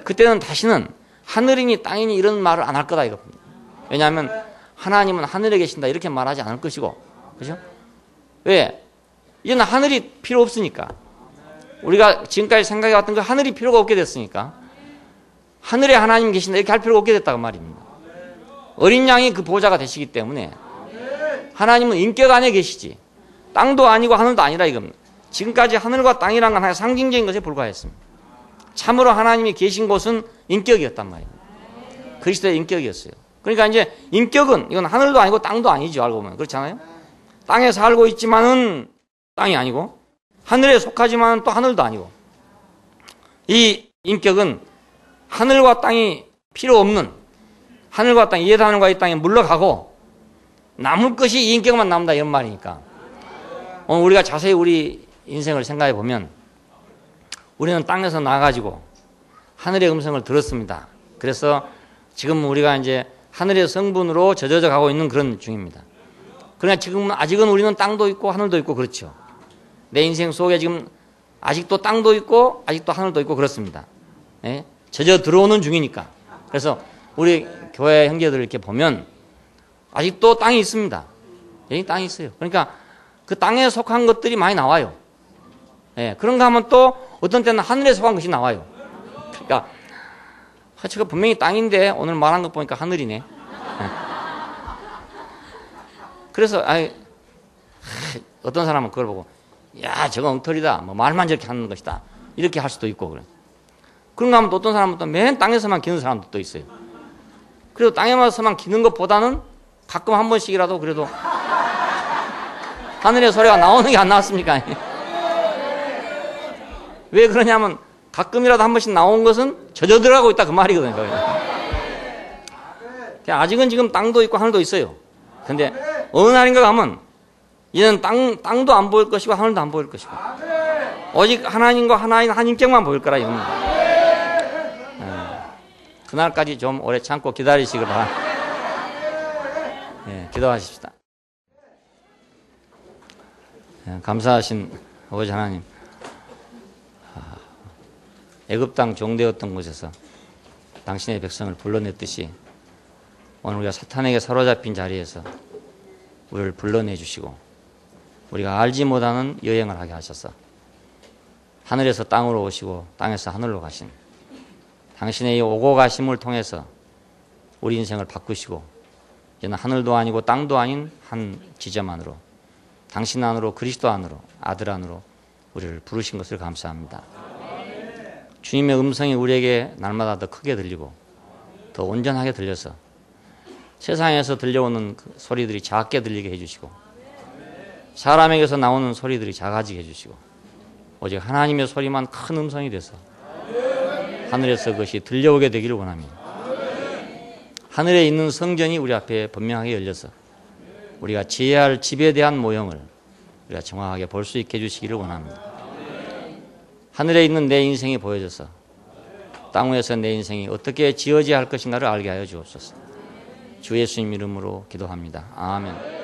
그때는 다시는 하늘이니 땅이니 이런 말을 안 할 거다 이겁니다. 왜냐하면 하나님은 하늘에 계신다 이렇게 말하지 않을 것이고, 그죠? 왜? 이제는 하늘이 필요 없으니까. 우리가 지금까지 생각해왔던 그 하늘이 필요가 없게 됐으니까 하늘에 하나님 계신다 이렇게 할 필요가 없게 됐다고 말입니다. 어린 양이 그 보좌가 되시기 때문에 하나님은 인격 안에 계시지 땅도 아니고 하늘도 아니라 이겁니다. 지금까지 하늘과 땅이란 건 하나의 상징적인 것에 불과했습니다. 참으로 하나님이 계신 곳은 인격이었단 말입니다. 그리스도의 인격이었어요. 그러니까 이제 인격은 이건 하늘도 아니고 땅도 아니죠. 알고 보면 그렇잖아요. 땅에 살고 있지만은 땅이 아니고 하늘에 속하지만 또 하늘도 아니고 이 인격은 하늘과 땅이 필요 없는 하늘과 땅, 옛 하늘과 이 땅에 물러가고 남을 것이 이 인격만 남다 이런 말이니까 오늘 우리가 자세히 우리 인생을 생각해 보면 우리는 땅에서 나가지고 하늘의 음성을 들었습니다. 그래서 지금 우리가 이제 하늘의 성분으로 젖어져 가고 있는 그런 중입니다. 그러나 지금 아직은 우리는 땅도 있고 하늘도 있고 그렇죠. 내 인생 속에 지금 아직도 땅도 있고 아직도 하늘도 있고 그렇습니다. 예? 젖어 들어오는 중이니까. 그래서 우리 교회 형제들 이렇게 보면 아직도 땅이 있습니다. 여기 땅이 있어요. 그러니까 그 땅에 속한 것들이 많이 나와요. 예, 그런가 하면 또 어떤 때는 하늘에 속한 것이 나와요. 그러니까 저거 분명히 땅인데 오늘 말한 거 보니까 하늘이네. 예. 그래서 어떤 사람은 그걸 보고 야 저거 엉터리다. 뭐 말만 저렇게 하는 것이다. 이렇게 할 수도 있고 그래. 그런가 하면 또 어떤 사람은 또 맨 땅에서만 기는 사람도 또 있어요. 그래도 땅에서만 기는 것보다는 가끔 한 번씩이라도 그래도 하늘의 소리가 나오는 게 안 나왔습니까? 왜 그러냐면 가끔이라도 한 번씩 나온 것은 젖어들어가고 있다 그 말이거든요. 아직은 지금 땅도 있고 하늘도 있어요. 근데 어느 날인가 가면 이제는 땅도 안 보일 것이고 하늘도 안 보일 것이고 오직 하나님과 하나인 한 인격만 보일 거라 이겁니다. 그날까지 좀 오래 참고 기다리시길 바랍니다. 기도하십시다. 감사하신 아버지 하나님, 애굽 땅 종되었던 곳에서 당신의 백성을 불러냈듯이 오늘 우리가 사탄에게 사로잡힌 자리에서 우리를 불러내 주시고 우리가 알지 못하는 여행을 하게 하셔서 하늘에서 땅으로 오시고 땅에서 하늘로 가신 당신의 이 오고 가심을 통해서 우리 인생을 바꾸시고 이제는 하늘도 아니고 땅도 아닌 한 지점 안으로 당신 안으로 그리스도 안으로 아들 안으로 우리를 부르신 것을 감사합니다. 주님의 음성이 우리에게 날마다 더 크게 들리고 더 온전하게 들려서 세상에서 들려오는 그 소리들이 작게 들리게 해주시고 사람에게서 나오는 소리들이 작아지게 해주시고 오직 하나님의 소리만 큰 음성이 돼서 하늘에서 그것이 들려오게 되기를 원합니다. 하늘에 있는 성전이 우리 앞에 분명하게 열려서 우리가 지어야 할 집에 대한 모형을 우리가 정확하게 볼 수 있게 해주시기를 원합니다. 하늘에 있는 내 인생이 보여져서 땅 위에서 내 인생이 어떻게 지어져야 할 것인가를 알게 하여 주옵소서. 주 예수님 이름으로 기도합니다. 아멘.